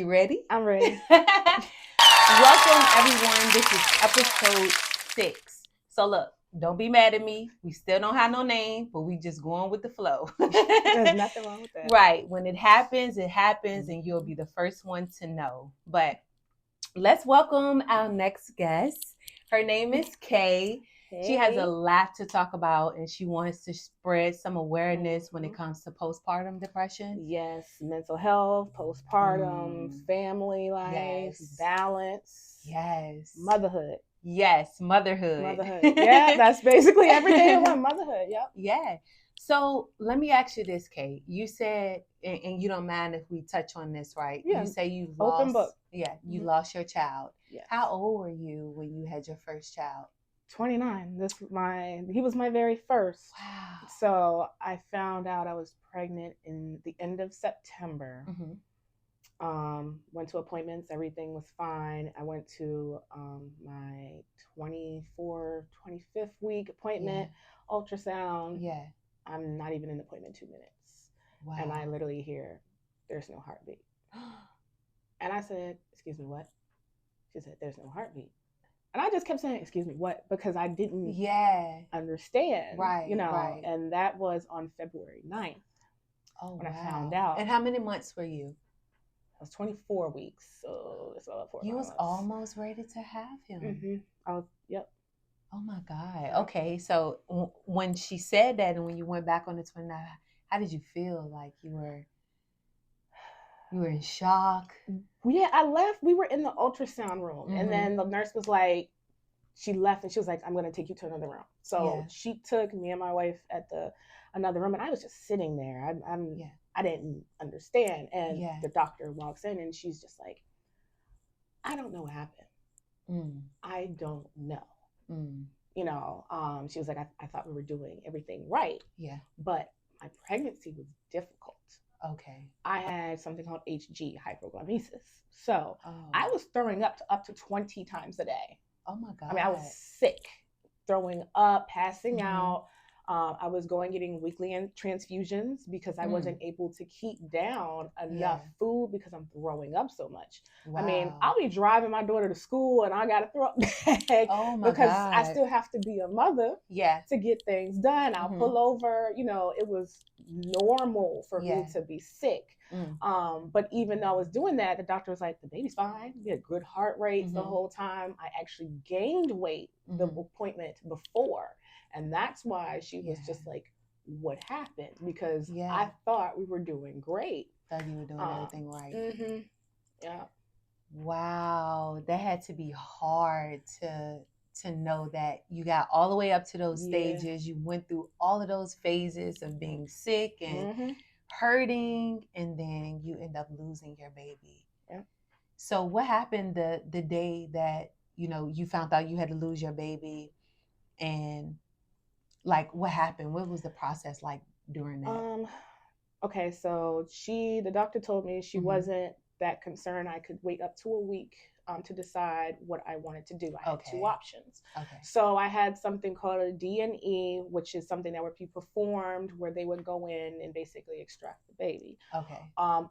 You ready? I'm ready. Welcome, everyone. This is episode 6. So, look, don't be mad at me. We still don't have no name, but we just going with the flow. There's nothing wrong with that. Right. When it happens, and you'll be the first one to know. But let's welcome our next guest. Her name is Kay. She has a lot to talk about, and she wants to spread some awareness when it comes to postpartum depression. Yes, mental health, postpartum, family life, Yes. balance. Yes. Motherhood. Yes, motherhood. Motherhood. Yeah, that's basically everything about motherhood. Yep. Yeah. So let me ask you this, Kate. You said, and you don't mind if we touch on this, right? Yeah. You say you Open lost. book. Yeah, you lost your child. Yes. How old were you when you had your first child? 29. He was my very first. Wow. So I found out I was pregnant in the end of September. Went to appointments, everything was fine. I went to my 25th week appointment, ultrasound. Yeah. I'm not even in the appointment 2 minutes. Wow. And I literally hear, there's no heartbeat. And I said, excuse me, what? She said, there's no heartbeat. And I just kept saying, excuse me, what? Because I didn't understand. Right. Right. And that was on February 9th. When I found out. And how many months were you? I was 24 weeks. So it's about 4 You was months. almost ready to have him. Mm-hmm. I was, yep. Oh my God. Okay. So when she said that and when you went back on the 29th, how did you feel? Like you were in shock? Yeah, I left. We were in the ultrasound room. And then the nurse was like, she left and she was like, I'm going to take you to another room. So she took me and my wife at another room. And I was just sitting there. I didn't understand. And the doctor walks in and she's just like, I don't know what happened. I don't know. She was like, I thought we were doing everything right. Yeah. But my pregnancy was difficult. Okay. I had something called HG, hypoglycemia. So I was throwing up to 20 times a day. Oh my God. I mean, I was sick, throwing up, passing out. I was getting weekly transfusions because I wasn't able to keep down enough food because I'm throwing up so much. Wow. I mean, I'll be driving my daughter to school and I got to throw up because God. I still have to be a mother to get things done. I'll pull over. It was normal for me to be sick. But even though I was doing that, the doctor was like, the baby's fine. We had good heart rates the whole time. I actually gained weight the appointment before. And that's why she was just like, what happened? Because I thought we were doing great. Thought you were doing everything right. Yeah. Wow. That had to be hard to know that you got all the way up to those stages. You went through all of those phases of being sick and hurting, and then you end up losing your baby. Yeah. So what happened the day that, you found out you had to lose your baby, and like what happened? What was the process like during that? Okay, so the doctor told me she wasn't that concerned. I could wait up to a week to decide what I wanted to do. I had 2 options. Okay. So I had something called a D&E, which is something that would be performed where they would go in and basically extract the baby. Okay.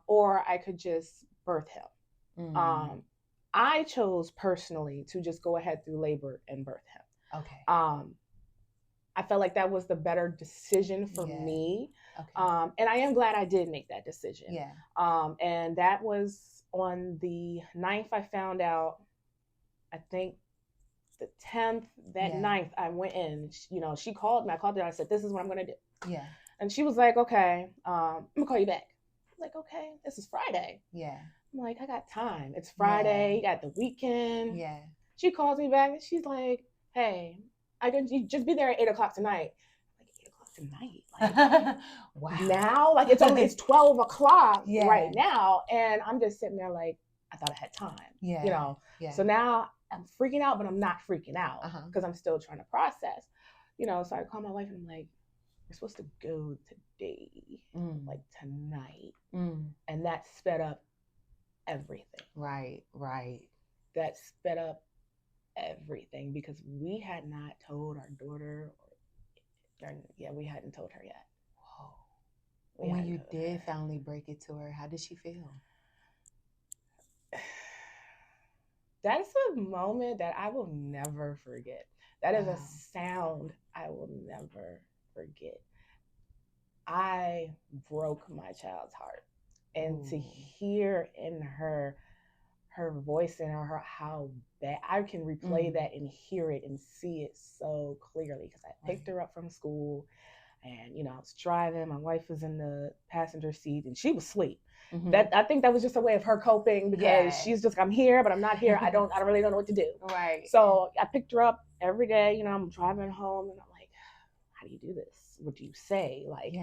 Or I could just birth him. I chose personally to just go ahead through labor and birth him. Okay. I felt like that was the better decision for me. Okay. And I am glad I did make that decision. Yeah. And that was on the 9th I found out. I think the 10th, that 9th I went in. She called me. I called her and I said, this is what I'm going to do. Yeah. And she was like, okay, I'm going to call you back. I'm like, okay, this is Friday. Yeah. I'm like, I got time. It's Friday. You got the weekend. Yeah. She calls me back and she's like, hey, I can just be there at 8:00 tonight. I'm like, 8:00 tonight? Like, wow. Now? Like, it's 12 o'clock right now. And I'm just sitting there like, I thought I had time. Yeah. Yeah. So now I'm freaking out, but I'm not freaking out because I'm still trying to process. So I call my wife and I'm like, we're supposed to go today, like tonight. And that sped up everything. Right. That sped up everything because we had not told our daughter we hadn't told her yet. Whoa. When you did finally break it to her, how did she feel? That's a moment that I will never forget. That is a sound I will never forget. I broke my child's heart. And to hear in her voice and her how bad, I can replay that and hear it and see it so clearly, because I picked her up from school, and I was driving, my wife was in the passenger seat and she was asleep. That, I think that was just a way of her coping, because she's just, I'm here but I'm not here. I really don't know what to do. So I picked her up every day. I'm driving home and I'm like, how do you do this? What do you say? Like,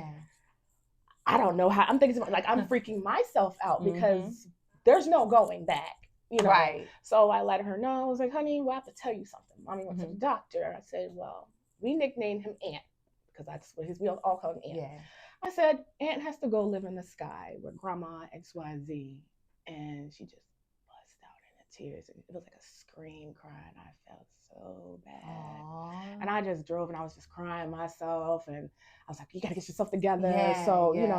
I don't know how. I'm thinking like I'm freaking myself out, because there's no going back. So I let her know. I was like, honey, well, I have to tell you something. Mommy went to the doctor. I said, well, we nicknamed him Ant, because that's what we all call him Ant. I said, Ant has to go live in the sky with grandma XYZ. And she just bust out into tears. And it was like a scream cry, and I felt so bad. Aww. And I just drove and I was just crying myself, and I was like, you gotta get yourself together. So and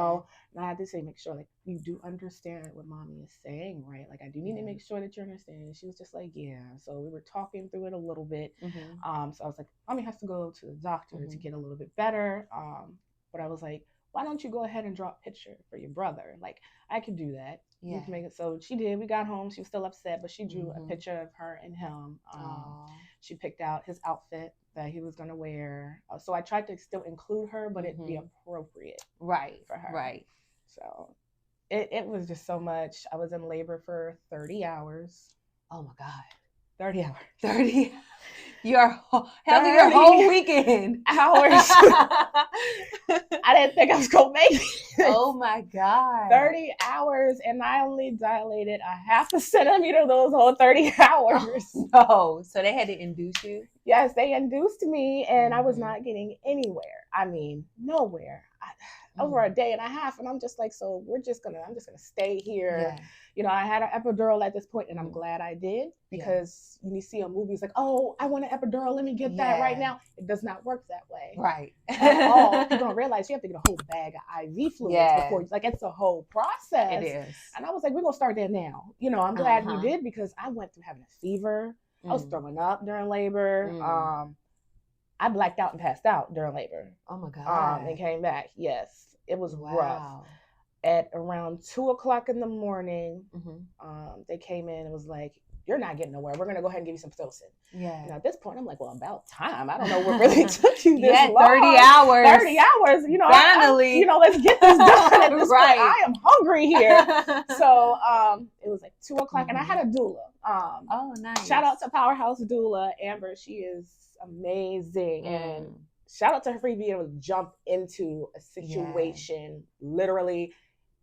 I had to say, make sure like you do understand what mommy is saying, right? Like, I do need to make sure that you understand. And she was just like, yeah. So we were talking through it a little bit. So I was like, mommy has to go to the doctor to get a little bit better. But I was like, why don't you go ahead and draw a picture for your brother? Like, I could do that. You can make it. So she did. We got home. She was still upset, but she drew a picture of her and him. She picked out his outfit that he was going to wear. So I tried to still include her, but it be appropriate for her. So it was just so much. I was in labor for 30 hours. Oh my God. 30 hours. 30. Your whole weekend. Hours. I didn't think I was going to make it. Oh my God. 30 hours, and I only dilated a half a centimeter those whole 30 hours. Oh, no. So they had to induce you? Yes, they induced me, and I was not getting anywhere. I mean, nowhere. Over a day and a half, and I'm just like, so I'm just gonna stay here. I had an epidural at this point, and I'm glad I did, because you see in movies like, oh, I want an epidural, let me get that right now. It does not work that way. At all. People don't realize you have to get a whole bag of IV fluids before you, like, it's a whole process. It is. And I was like, we're gonna start there now. I'm glad we did, because I went through having a fever. I was throwing up during labor. I blacked out and passed out during labor. Oh my God. And came back. Yes. It was rough. At around 2:00 in the morning, they came in and was like, you're not getting nowhere. We're going to go ahead and give you some Pitocin. And at this point, I'm like, well, about time. I don't know what really took you this long. 30 hours. 30 hours. Finally. Let's get this done at this point. I am hungry here. So it was like 2:00, and I had a doula. Oh, nice. Shout out to Powerhouse Doula, Amber. She is amazing. And shout out to her for being able to jump into a situation, literally,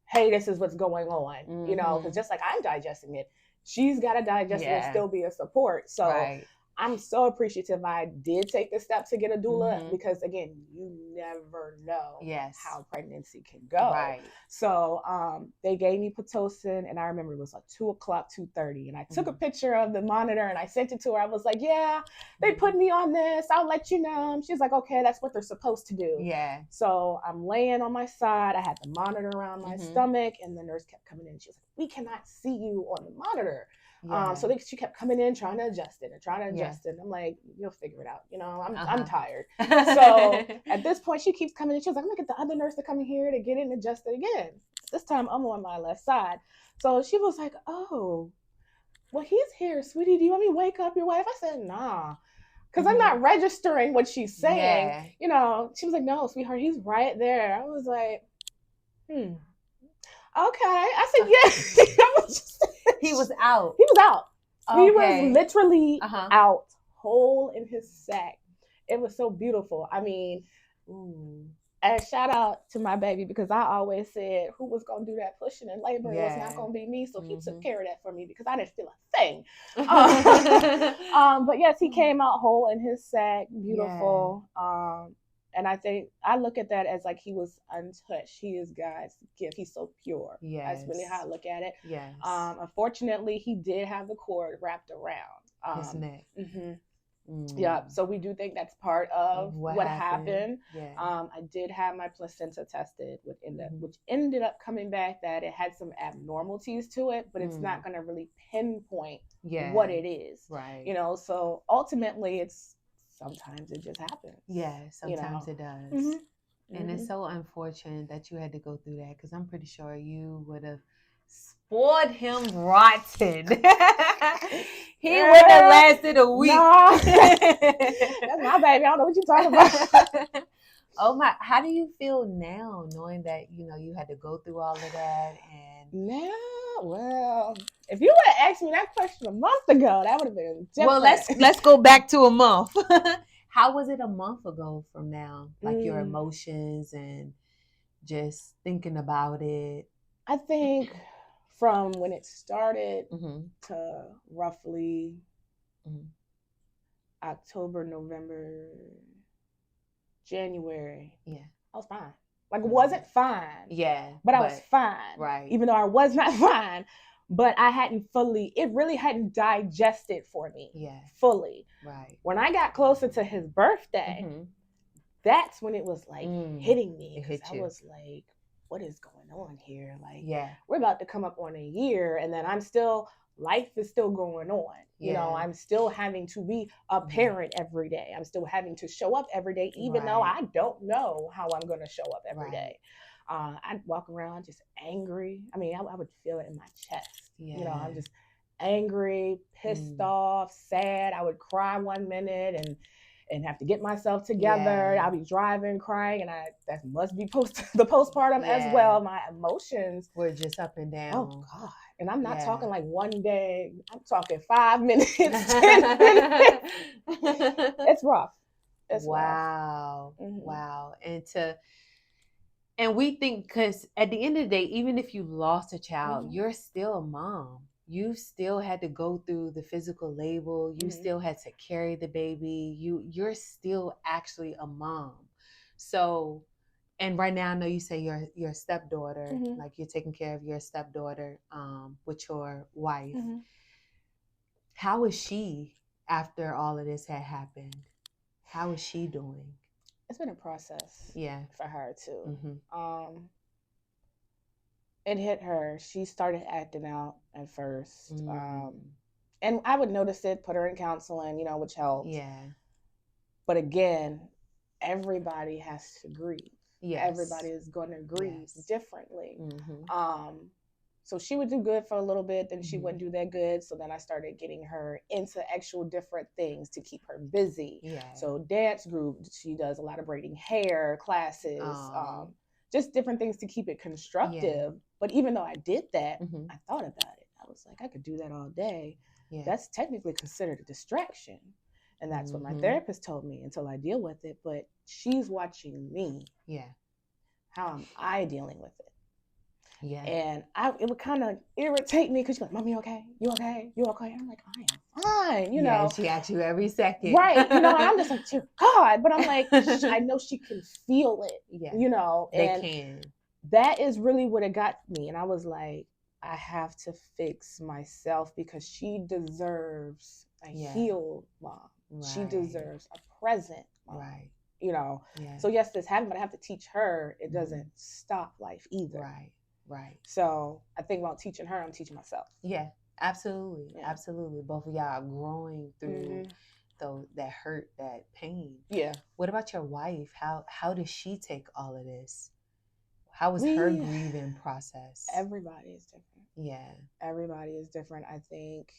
hey, this is what's going on, because just like I'm digesting it, she's got to digest it and still be a support. So I'm so appreciative I did take the step to get a doula, because again, you never know how pregnancy can go. So they gave me Pitocin, and I remember it was like 2:00, 2:30, and I took a picture of the monitor and I sent it to her. I was like, yeah, they put me on this. I'll let you know. And she's like, okay, that's what they're supposed to do. So I'm laying on my side. I had the monitor around my stomach, and the nurse kept coming in. She was like, we cannot see you on the monitor. So she kept coming in trying to adjust it. And I'm like, you'll figure it out. I'm tired. So at this point, she keeps coming in. She was like, I'm going to get the other nurse to come in here to get it and adjust it again. This time I'm on my left side. So she was like, oh, well, he's here, sweetie. Do you want me to wake up your wife? I said, nah. Because I'm not registering what she's saying. She was like, no, sweetheart, he's right there. I was like, okay. I said, yes. He was out. He was out. Okay. He was literally out, whole in his sack. It was so beautiful. I mean, and shout out to my baby, because I always said who was going to do that pushing in labor. It was not going to be me. So he took care of that for me, because I didn't feel a thing. But yes, he came out whole in his sack. Beautiful. And I think I look at that as like he was untouched. He is God's gift. He's so pure. That's really how I look at it. Unfortunately, he did have the cord wrapped around his neck. Yeah, so we do think that's part of what happened. Yeah. I did have my placenta tested, which ended up coming back that it had some abnormalities to it, but it's not going to really pinpoint what it is. Right. So ultimately sometimes it just happens. Yeah, sometimes it does. And it's so unfortunate that you had to go through that, because I'm pretty sure you would have spoiled him rotten. He would have lasted a week. Nah. That's my baby. I don't know what you're talking about. Oh my! How do you feel now, knowing that you had to go through all of that? And now, well, if you would have asked me that question a month ago, that would have been different. Well, let's go back to a month. How was it a month ago from now? Like your emotions and just thinking about it. I think from when it started to roughly October, November, January. Yeah. I was fine. Like, it wasn't fine. Yeah. But I was fine. Right. Even though I was not fine. But it really hadn't digested for me. Yeah. Fully. Right. When I got closer to his birthday, that's when it was like hitting me. It hit you. I was like, what is going on here? Like, yeah, we're about to come up on a year, and then life is still going on. Yeah. I'm still having to be a parent every day. I'm still having to show up every day, even though I don't know how I'm going to show up every day. I'd walk around just angry. I mean, I would feel it in my chest. Yeah. I'm just angry, pissed off, sad. I would cry one minute and have to get myself together. I'll be driving, crying, and that must be the postpartum as well. My emotions were just up and down. Oh God. And I'm not talking like one day. I'm talking 5 minutes, 10 minutes. It's rough. It's rough. Wow. And we think, because at the end of the day, even if you lost a child, you're still a mom. You still had to go through the physical labor. You still had to carry the baby. You're still actually a mom. So, and right now I know you say your stepdaughter, like you're taking care of your stepdaughter with your wife. How is she after all of this had happened? How is she doing? It's been a process. Yeah. For her too. It hit her. She started acting out at first. And I would notice it, put her in counseling, which helped. Yeah. But again, everybody has to grieve. Yes. Everybody is going to grieve differently. So she would do good for a little bit, then she wouldn't do that good. So then I started getting her into actual different things to keep her busy. Yeah. So dance group, she does a lot of braiding hair classes, just different things to keep it constructive. Yeah. But even though I did that, I thought about it. I was like, I could do that all day. Yeah. That's technically considered a distraction. And that's what my therapist told me until I deal with it. But she's watching me. Yeah. How am I dealing with it? Yeah. And it would kind of irritate me because she's like, Mom, you okay? You okay? You okay? And I'm like, I am fine, you know. She asks you every second. Right. And I'm just like, dear God. But I'm like, I know she can feel it. Yeah. They can. That is really what it got me. And I was like, I have to fix myself because she deserves a healed mom. Right. She deserves a present mom. Right. So yes, this happened, but I have to teach her it doesn't stop life either. Right. Right. So I think while teaching her, I'm teaching myself. Yeah, absolutely. Yeah. Absolutely. Both of y'all are growing through that hurt, that pain. Yeah. What about your wife? How does she take all of this? How was her grieving process? Everybody is different. Yeah. Everybody is different. I think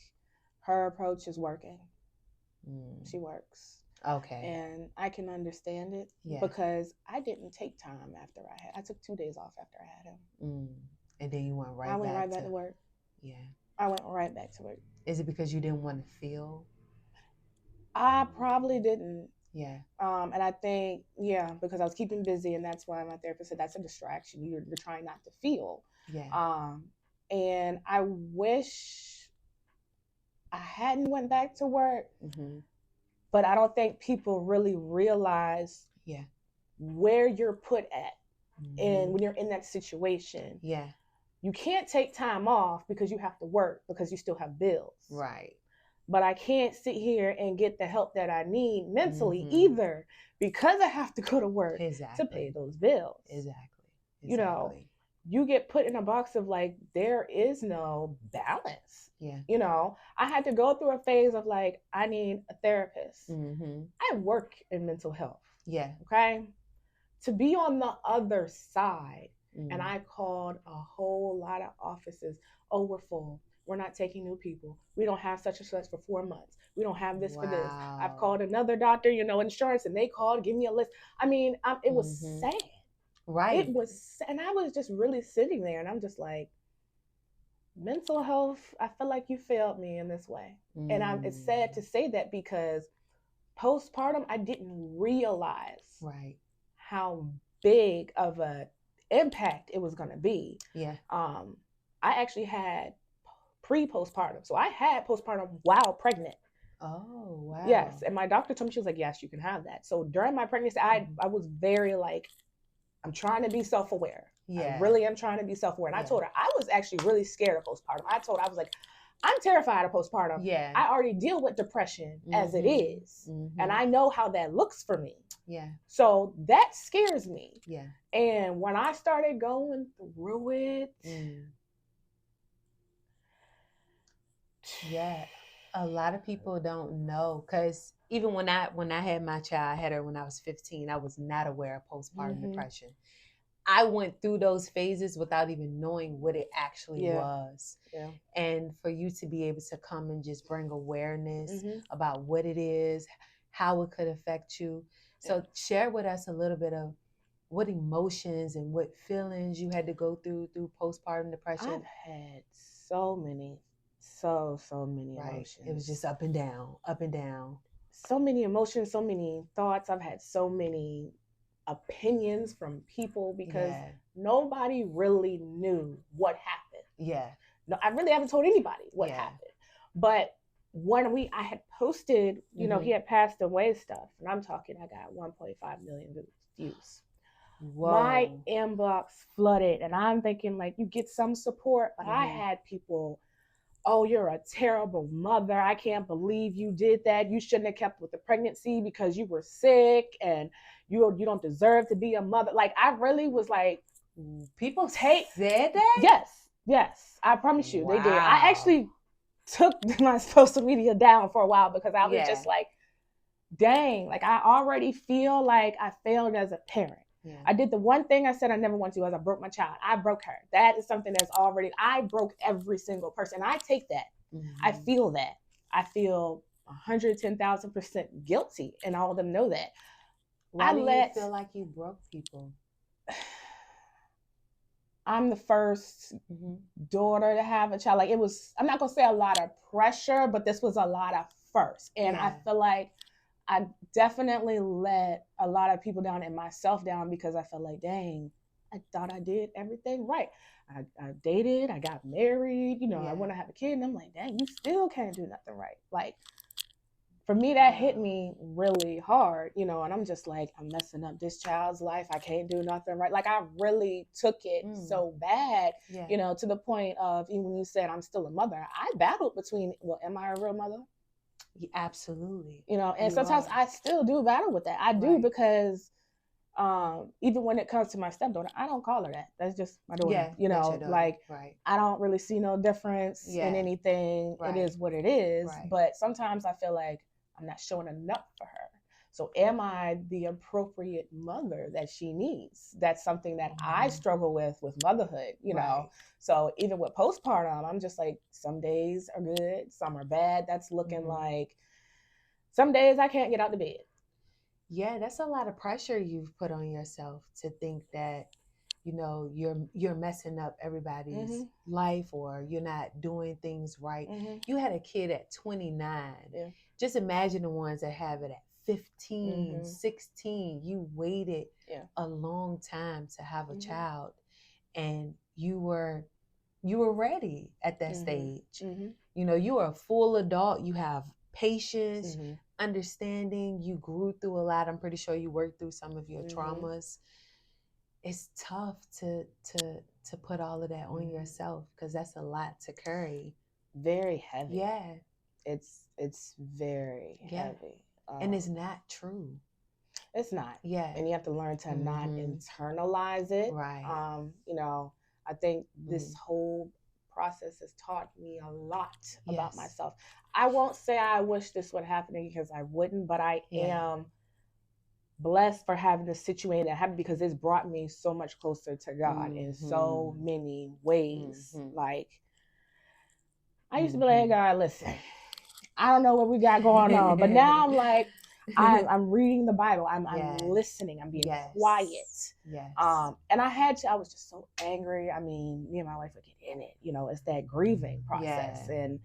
her approach is working. She works. Okay. And I can understand it because I didn't take time after I took 2 days off after I had him. And then you went right back. I went right back to work. Yeah. I went right back to work. Is it because you didn't want to feel? I probably didn't. Yeah. And I think, because I was keeping busy, and that's why my therapist said that's a distraction. You're trying not to feel. Yeah. And I wish I hadn't went back to work. But I don't think people really realize where you're put at. And when you're in that situation, you can't take time off because you have to work because you still have bills. Right. but I can't sit here and get the help that I need mentally either, because I have to go to work to pay those bills. Exactly. You know, you get put in a box of like, there is no balance. Yeah. You know, I had to go through a phase of like, I need a therapist. I work in mental health. Yeah. Okay. To be on the other side, and I called a whole lot of offices. Oh, we're full. We're not taking new people. We don't have such and such for 4 months. We don't have this for this. I've called another doctor, you know, insurance, and they called, give me a list. I mean, it was sad. Right. It was, and I was just really sitting there, and I'm just like, mental health, I feel like you failed me in this way. And it's sad to say that, because postpartum, I didn't realize how big of a impact it was going to be. Yeah. I actually had pre-postpartum. So I had postpartum while pregnant. Oh, wow. Yes. And my doctor told me, she was like, yes, you can have that. So during my pregnancy, I was very like, I'm trying to be self-aware. Yeah. I really am trying to be self-aware. And I told her, I was actually really scared of postpartum. I was like, I'm terrified of postpartum. Yeah. I already deal with depression as it is. And I know how that looks for me. Yeah. So that scares me. Yeah. And when I started going through it. Yeah. A lot of people don't know, because even when I had my child, I had her when I was 15, I was not aware of postpartum depression. I went through those phases without even knowing what it actually was. Yeah. And for you to be able to come and just bring awareness about what it is, how it could affect you. So share with us a little bit of what emotions and what feelings you had to go through postpartum depression. I've had so many emotions. It was just up and down. So many emotions, so many thoughts. I've had so many opinions from people, because nobody really knew what happened. Yeah. No, I really haven't told anybody what happened. But when I had posted, you know, he had passed away stuff, and I'm talking, I got 1.5 million views. Whoa. My inbox flooded, and I'm thinking, like, you get some support, but I had people, oh, you're a terrible mother. I can't believe you did that. You shouldn't have kept with the pregnancy because you were sick, and you don't deserve to be a mother. Like, I really was like, people said that? Yes. I promise you, they did. I actually took my social media down for a while, because I was just like, dang, like, I already feel like I failed as a parent. Yeah. I did the one thing I said I never want to do, is I broke my child. I broke her. That is something that's already, I broke every single person. I take that. I feel that. I feel 110,000% guilty, and all of them know that. Why do you feel like you broke people? I'm the first daughter to have a child. Like, it was, I'm not going to say a lot of pressure, but this was a lot of first. And I feel like I definitely let a lot of people down and myself down, because I felt like, dang, I thought I did everything right. I dated, I got married, you know, I want to have a kid. And I'm like, dang, you still can't do nothing right. Like, for me, that hit me really hard, you know, and I'm just like, I'm messing up this child's life. I can't do nothing right. Like, I really took it so bad, you know, to the point of, even when you said I'm still a mother, I battled between, well, am I a real mother? Yeah, absolutely. You know, and sometimes I still do battle with that. I do, because even when it comes to my stepdaughter, I don't call her that. That's just my daughter. Yeah, you know, like, I don't really see no difference in anything. It is what it is. But sometimes I feel like I'm not showing enough for her. So am I the appropriate mother that she needs? That's something that I struggle with motherhood, you know? So even with postpartum, I'm just like, some days are good, some are bad. That's looking like, some days I can't get out of bed. Yeah, that's a lot of pressure you've put on yourself, to think that, you know, you're messing up everybody's life, or you're not doing things right. You had a kid at 29. Yeah. Just imagine the ones that have it at 15, 16. You waited a long time to have a child, and you were ready at that stage. You know, you are a full adult. You have patience, understanding. You grew through a lot. I'm pretty sure you worked through some of your traumas. It's tough to put all of that on yourself, because that's a lot to carry. Very heavy. Yeah. it's very heavy. And it's not true. It's not. Yeah. And you have to learn to not internalize it. Right. You know, I think this whole process has taught me a lot about myself. I won't say I wish this would happen because I wouldn't, but I am blessed for having the situation that happened because it's brought me so much closer to God in so many ways. Like, I used to be like, hey, God, listen, I don't know what we got going on, but now I'm like, I'm reading the Bible. I'm listening. I'm being quiet. Yes. And I was just so angry. I mean, me and my wife would get in it. You know, it's that grieving process. And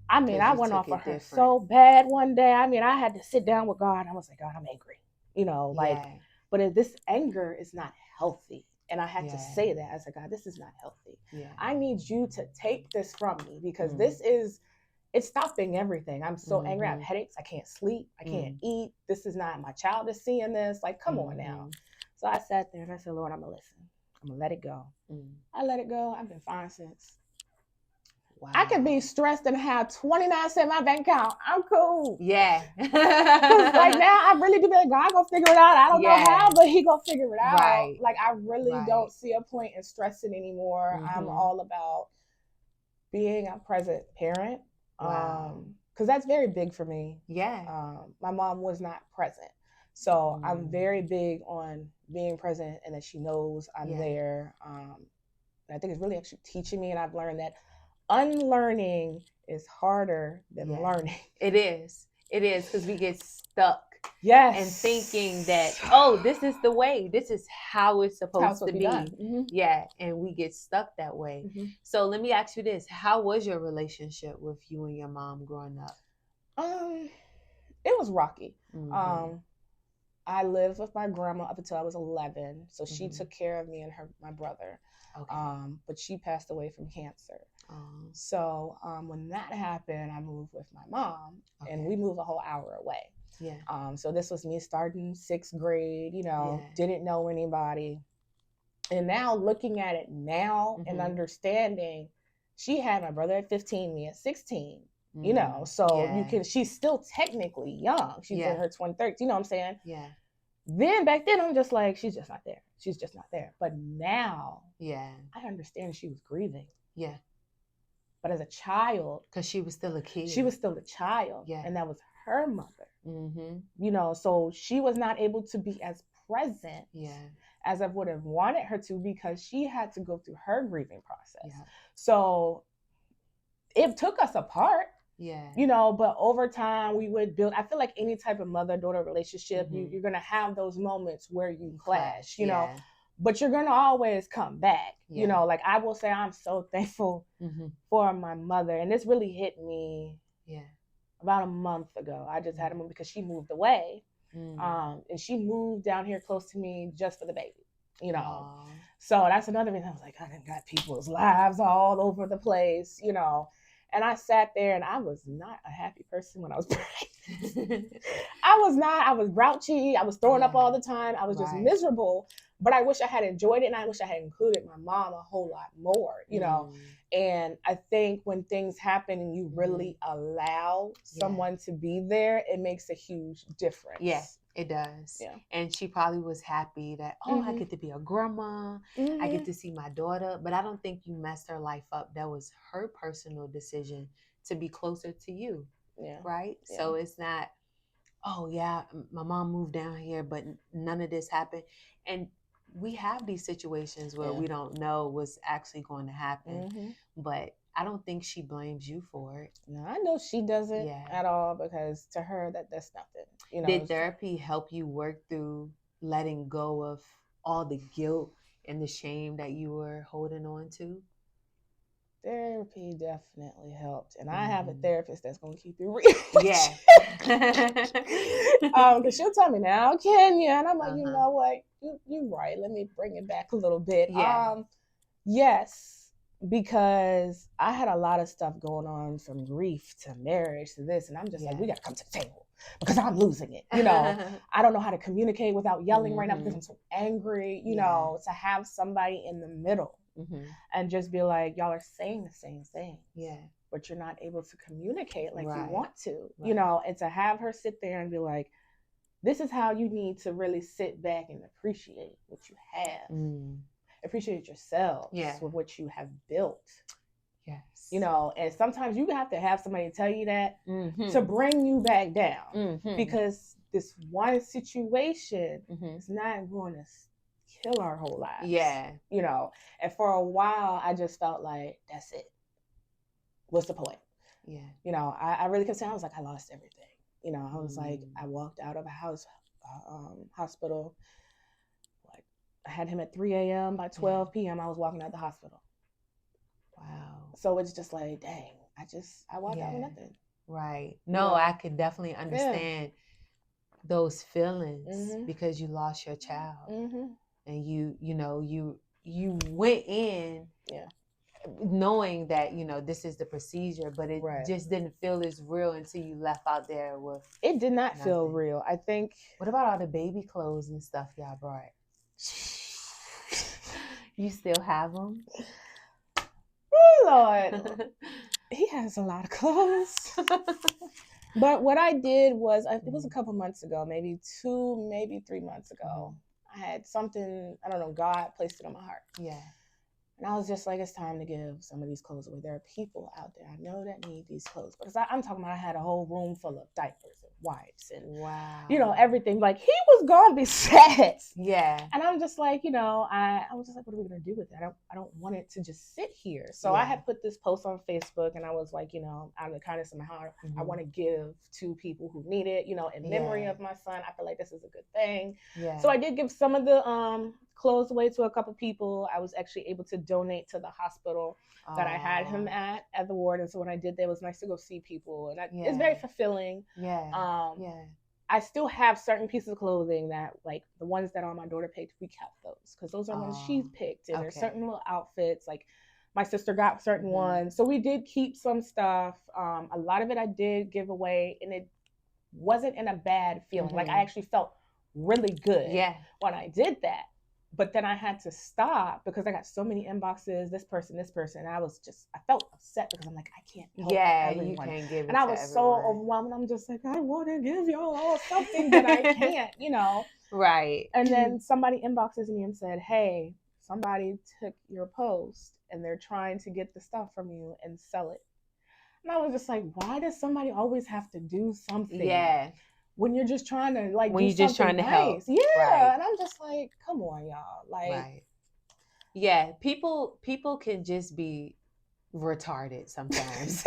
I mean, I went off of her so bad one day. I mean, I had to sit down with God. I was like, God, I'm angry. You know, like, but this anger is not healthy. And I had to say that. I said, God, this is not healthy. Yeah. I need you to take this from me because it's stopping everything. I'm so angry. I have headaches. I can't sleep. I can't eat. This is not, my child is seeing this. Like, come on now. So I sat there and I said, Lord, I'm going to listen. I'm going to let it go. I let it go. I've been fine since. Wow. I can be stressed and have 29 cents in my bank account. I'm cool. Yeah. Because like now, I really do be like, God gonna figure it out. I don't know how, but he gonna figure it out. Right. Like I really don't see a point in stressing anymore. I'm all about being a present parent. Wow. Because that's very big for me. Yeah. My mom was not present. So I'm very big on being present and that she knows I'm there. And I think it's really actually teaching me, and I've learned that unlearning is harder than learning. It is because we get stuck and thinking that, this is the way, this is how it's supposed to be. And we get stuck that way. So let me ask you this, how was your relationship with you and your mom growing up? It was rocky. I lived with my grandma up until I was 11, so she took care of me and my brother. But she passed away from cancer. So when that happened, I moved with my mom, and we moved a whole hour away. So this was me starting 6th grade, you know, didn't know anybody. And now looking at it now and understanding, she had my brother at 15, me at 16, you know, so she's still technically young. She's in her 20s, you know what I'm saying? Then back then, I'm just like, she's just not there. She's just not there. But now, I understand she was grieving. But as a child, because she was still a kid, she was still a child, and that was her mother. You know, so she was not able to be as present as I would have wanted her to because she had to go through her grieving process. So it took us apart. You know, but over time we would build. I feel like any type of mother-daughter relationship, you're gonna have those moments where you clash. You know. But you're going to always come back. You know, like I will say I'm so thankful for my mother. And this really hit me about a month ago. I just had a move because she moved away. And she moved down here close to me just for the baby, you know. So that's another reason I was like, I done got people's lives all over the place, you know. And I sat there and I was not a happy person when I was pregnant. I was not. I was grouchy. I was throwing up all the time. I was just miserable. But I wish I had enjoyed it, and I wish I had included my mom a whole lot more, you know. And I think when things happen and you really allow someone to be there, it makes a huge difference. Yes, it does. And she probably was happy that, I get to be a grandma. I get to see my daughter. But I don't think you messed her life up. That was her personal decision to be closer to you. Right? So it's not, my mom moved down here, but none of this happened. And we have these situations where we don't know what's actually going to happen, but I don't think she blames you for it. No, I know she doesn't at all, because to her that's nothing. You know, did therapy help you work through letting go of all the guilt and the shame that you were holding on to? Therapy definitely helped, and I have a therapist that's gonna keep it real. Because she'll tell me now, Kenya, and I'm like, you know what, you're right. Let me bring it back a little bit. Yes, because I had a lot of stuff going on, from grief to marriage to this, and I'm just like, we gotta come to the table because I'm losing it. You know, I don't know how to communicate without yelling right now because I'm so angry. You know, to have somebody in the middle. And just be like, y'all are saying the same thing. but you're not able to communicate like Right. you want to, Right. you know, and to have her sit there and be like, this is how you need to really sit back and appreciate what you have. Appreciate yourselves with what you have built. Yes. You know, and sometimes you have to have somebody tell you that to bring you back down, because this one situation is not going to kill our whole lives. Yeah. You know, and for a while, I just felt like, that's it. What's the point? Yeah. You know, I really could say, I was like, I lost everything. You know, I was like, I walked out of a hospital. Like, I had him at 3 a.m. By 12 p.m., I was walking out the hospital. Wow. So it's just like, dang, I walked out with nothing. Right. No, I could definitely understand those feelings because you lost your child. And you went in knowing that, this is the procedure, but it just didn't feel as real until you left out there with it did not feel real. I think. What about all the baby clothes and stuff y'all brought? You still have them? Oh, Lord. He has a lot of clothes. But what I did was, it was a couple months ago, maybe 2, maybe 3 months ago. I had something, I don't know, God placed it on my heart. Yeah. And I was just like, it's time to give some of these clothes away. There are people out there I know that need these clothes. Because I'm talking about, I had a whole room full of diapers and wipes and, everything. Like, he was going to be sad. Yeah. And I'm just like, I was just like, what are we going to do with it? I don't want it to just sit here. So I had put this post on Facebook, and I was like, out of the kindness of my heart, I want to give to people who need it, in memory of my son. I feel like this is a good thing. Yeah. So I did give some of the clothes away to a couple people. I was actually able to donate to the hospital that I had him at the ward. And so when I did that, it was nice to go see people. And it's very fulfilling. Yeah. I still have certain pieces of clothing that, like the ones that are on my daughter page, we kept those because those are ones she's picked. And there's certain little outfits, like my sister got certain ones. So we did keep some stuff. A lot of it I did give away, and it wasn't in a bad feeling. Like, I actually felt really good when I did that. But then I had to stop because I got so many inboxes, this person. And I felt upset because I'm like, I can't help everyone. You can't give it and I was so overwhelmed. I'm just like, I want to give y'all all something, but I can't, Right. And then somebody inboxes me and said, hey, somebody took your post and they're trying to get the stuff from you and sell it. And I was just like, why does somebody always have to do something? Yeah. When you're just trying to help. Yeah. Right. And I'm just like, come on, y'all. Like, right. Yeah, people can just be retarded sometimes.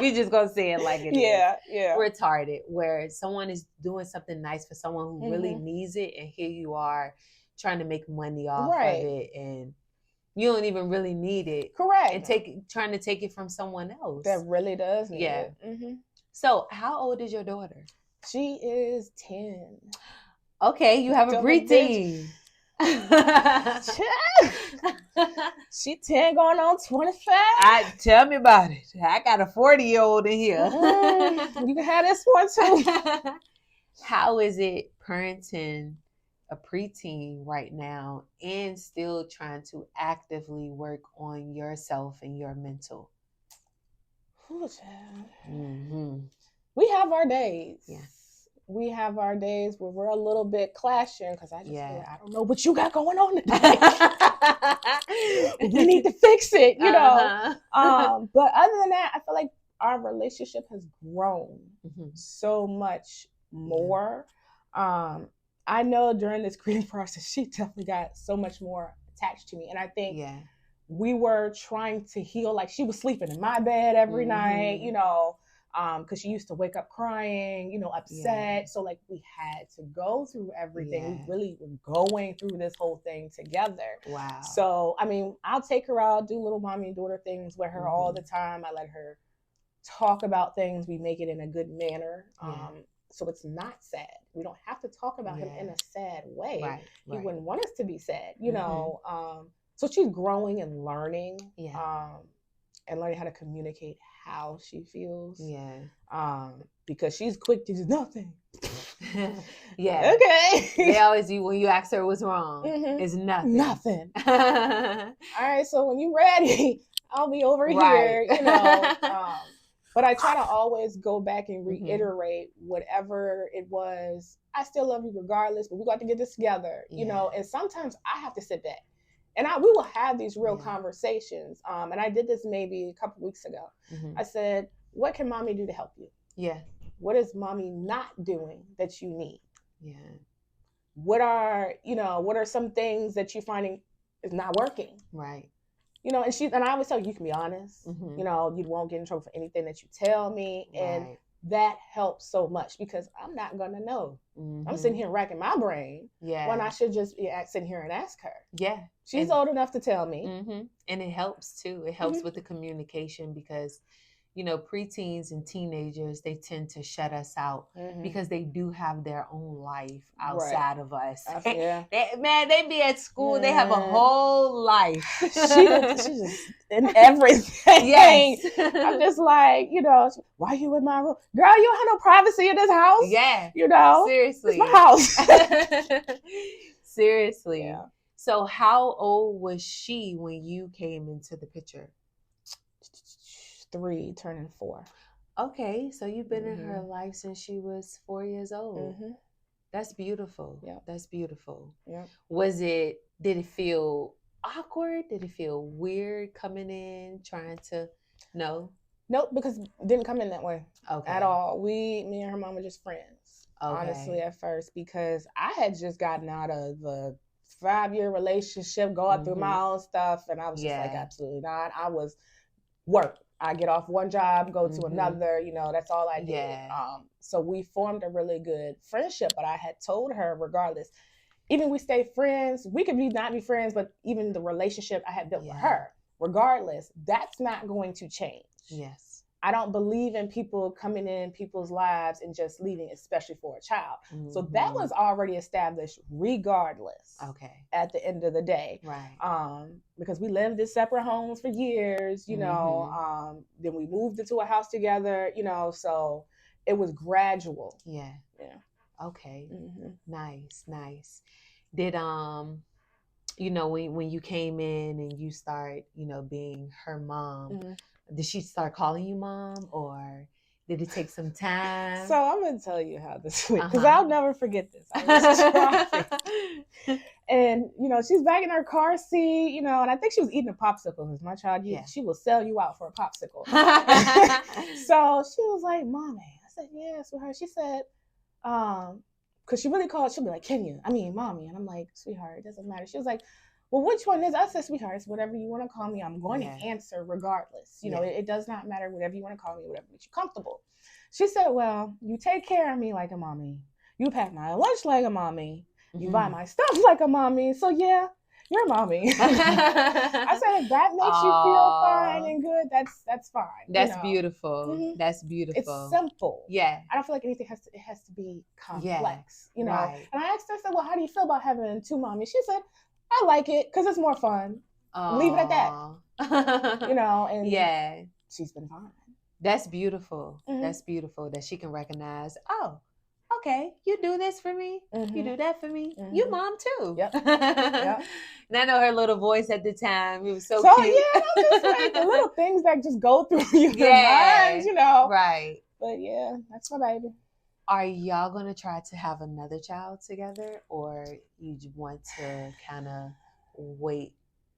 We just gonna say it like it is. Yeah. Retarded, where someone is doing something nice for someone who really needs it, and here you are trying to make money off of it, and you don't even really need it. Correct. And trying to take it from someone else that really does need it. Mm-hmm. So how old is your daughter? She is 10. Okay, you have a preteen. She 10 going on 25. Tell me about it. I got a 40-year-old in here. You can have this one too. How is it parenting a preteen right now and still trying to actively work on yourself and your mental? Oh, child. We have our days. Yeah. We have our days where we're a little bit clashing because I don't know what you got going on today. We need to fix it, know. But other than that, I feel like our relationship has grown so much more. I know during this grieving process, she definitely got so much more attached to me. And I think we were trying to heal. Like, she was sleeping in my bed every night, because she used to wake up crying, upset. Yeah. So, like, we had to go through everything. Yeah. We really were going through this whole thing together. Wow. So, I mean, I'll take her out, do little mommy and daughter things with her all the time. I let her talk about things. We make it in a good manner. So it's not sad. We don't have to talk about him in a sad way. Right. He wouldn't want us to be sad, know. So she's growing and learning. Yeah. And learning how to communicate how she feels. Yeah. Because she's quick to do nothing. Yeah. Okay. They always do when you ask her what's wrong. It's nothing. Nothing. All right. So when you're ready, I'll be over here, you know. But I try to always go back and reiterate whatever it was. I still love you regardless, but we got to get this together, you know. And sometimes I have to sit back, and we will have these real conversations. And I did this maybe a couple weeks ago. I said, "What can mommy do to help you? Yeah. What is mommy not doing that you need? Yeah. What are some things that you're finding is not working? Right. You know, and I always tell you, you can be honest. You know, you won't get in trouble for anything that you tell me. And that helps so much because I'm not going to know. I'm sitting here racking my brain when I should just be sitting here and ask her. Yeah. She's old enough to tell me. And it helps too. It helps with the communication because, you know, preteens and teenagers, they tend to shut us out because they do have their own life outside of us. They be at school. They have a whole life. She just in everything. Yes. I'm just like, you know, why are you in my room? Girl, you don't have no privacy in this house. Yeah. You know? Seriously. It's my house. Seriously. Yeah. So how old was she when you came into the picture? 3, turning 4. Okay, so you've been in her life since she was 4 years old. That's beautiful. Yeah, that's beautiful. Yeah. Did it feel awkward? Did it feel weird coming in, trying to? No. Nope, because it didn't come in that way at all. Me and her mom were just friends. Honestly, at first, because I had just gotten out of a 5-year relationship, going through my own stuff, and I was just like, absolutely not. I was work. I get off one job, go to another, you know, that's all I did. Yeah. So we formed a really good friendship, but I had told her regardless, even we stay friends, we could not be friends, but even the relationship I had built with her, regardless, that's not going to change. Yes. I don't believe in people coming in people's lives and just leaving, especially for a child. So that was already established regardless. Okay. At the end of the day. Right. Because we lived in separate homes for years, you know, then we moved into a house together, you know, so it was gradual. Yeah. Yeah. Okay. Nice. Did, you know, when you came in and you start, you know, being her mom, did she start calling you mom or did it take some time? So I'm going to tell you how this went because I'll never forget this. I was and, you know, she's back in her car seat, you know, and I think she was eating a popsicle because my child, she will sell you out for a popsicle. So she was like, Mommy. I said, yes, with her. She said, because she really called, she'll be like, Mommy. And I'm like, sweetheart, it doesn't matter. She was like, well, which one is? I said, sweetheart, it's whatever you want to call me. I'm going to answer regardless. You know, it does not matter. Whatever you want to call me, whatever makes you comfortable. She said, well, you take care of me like a mommy. You pack my lunch like a mommy. You buy my stuff like a mommy. So, yeah, you're mommy. I said, if that makes you feel fine and good, that's fine. That's beautiful. That's beautiful. It's simple. Yeah. I don't feel like anything has to be complex, you know. Right. And I asked her, I said, well, how do you feel about having 2 mommies? She said, I like it because it's more fun. Leave it at that. You know, and she's been fine. That's beautiful. That's beautiful that she can recognize, oh, okay, you do this for me. You do that for me. You mom too. Yep. And I know her little voice at the time. It was so cute. Yeah, just like the little things that just go through your mind, you know. Right. But yeah, that's my baby. Are y'all going to try to have another child together or you want to kind of wait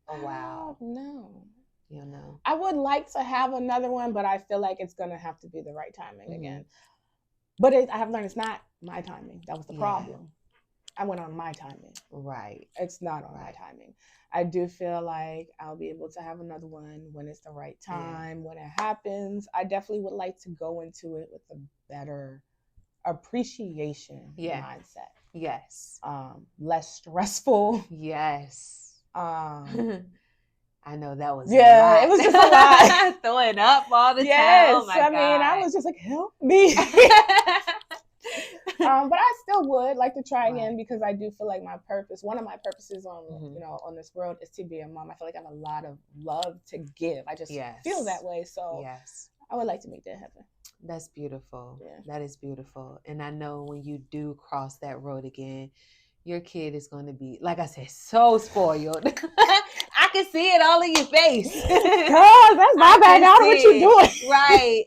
a while? No. You know. I would like to have another one, but I feel like it's going to have to be the right timing again. But I have learned it's not my timing. That was the problem. I went on my timing. Right. It's not on my timing. I do feel like I'll be able to have another one when it's the right time, when it happens. I definitely would like to go into it with a better appreciation mindset. Yes. Less stressful. Yes. I know that was it was just a lot. Throwing up all the time. Yes, Oh my God. I was just like, help me. But I still would like to try again because I do feel like my purpose, one of my purposes on you know on this world is to be a mom. I feel like I have a lot of love to give. I just feel that way. So I would like to make that happen. That's beautiful. Yeah. That is beautiful. And I know when you do cross that road again, your kid is going to be, like I said, so spoiled. I can see it all in your face. That's my bad. Now what you doing? Right.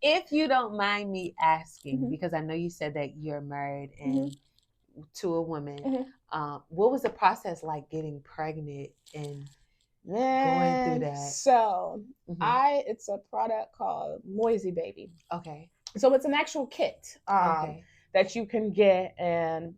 If you don't mind me asking, because I know you said that you're married and to a woman, what was the process like getting pregnant and going through that? So it's a product called Moisey Baby. Okay. So it's an actual kit that you can get, and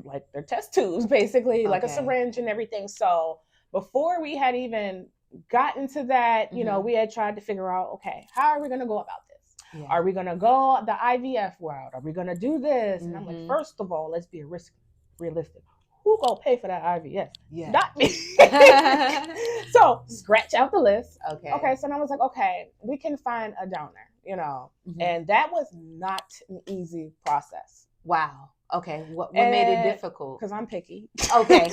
like they're test tubes, basically, like a syringe and everything. So before we had even gotten to that, you know, we had tried to figure out, okay, how are we going to go about this? Yeah. Are we going to go the IVF route? Are we going to do this? And I'm like, first of all, let's be realistic. Who gonna pay for that IVF? Yeah. Not me. So scratch out the list. Okay. So then I was like, okay, we can find a donor, you know. And that was not an easy process. Wow. Okay. What made it difficult? Because I'm picky. Okay.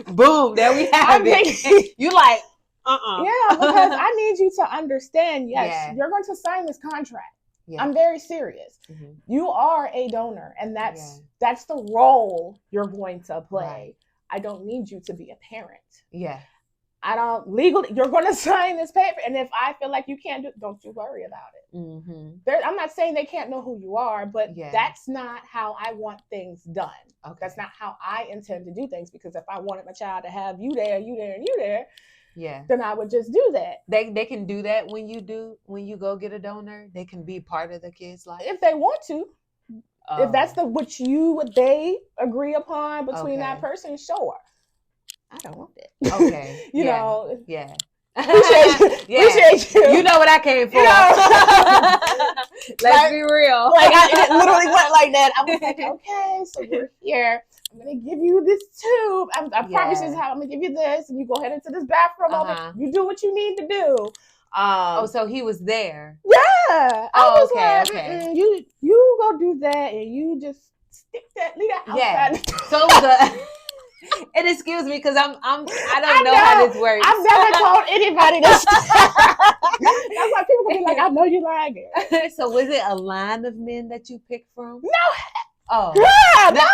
Boom. There we have it. You like, Yeah, because I need you to understand, yes, you're going to sign this contract. Yeah. I'm very serious. You are a donor, and that's the role you're going to play. Right. I don't need you to be a parent. Yeah. I don't legally. You're going to sign this paper, and if I feel like you can't do it, don't you worry about it. I'm not saying they can't know who you are, but that's not how I want things done. Okay. That's not how I intend to do things, because if I wanted my child to have you there, and you there, then I would just do that. They can do that when you go get a donor. They can be part of the kid's life if they want to. If that's what they agree upon between that person, sure. I don't want that. Okay. you know. Yeah. Appreciate you. You know what I came for. Let's be real. Like it literally went like that. I was like, okay, so we're here. I'm gonna give you this tube. I promise you how I'm gonna give you this, and you go ahead into this bathroom. You do what you need to do. So he was there. Yeah. I was like, you go do that, and you just leave that outside. Yeah. So it was and excuse me, because I don't know how this works. I've never told anybody this. That's why people can be like, I know you like it. So was it a line of men that you picked from? No. Oh. Yeah, no.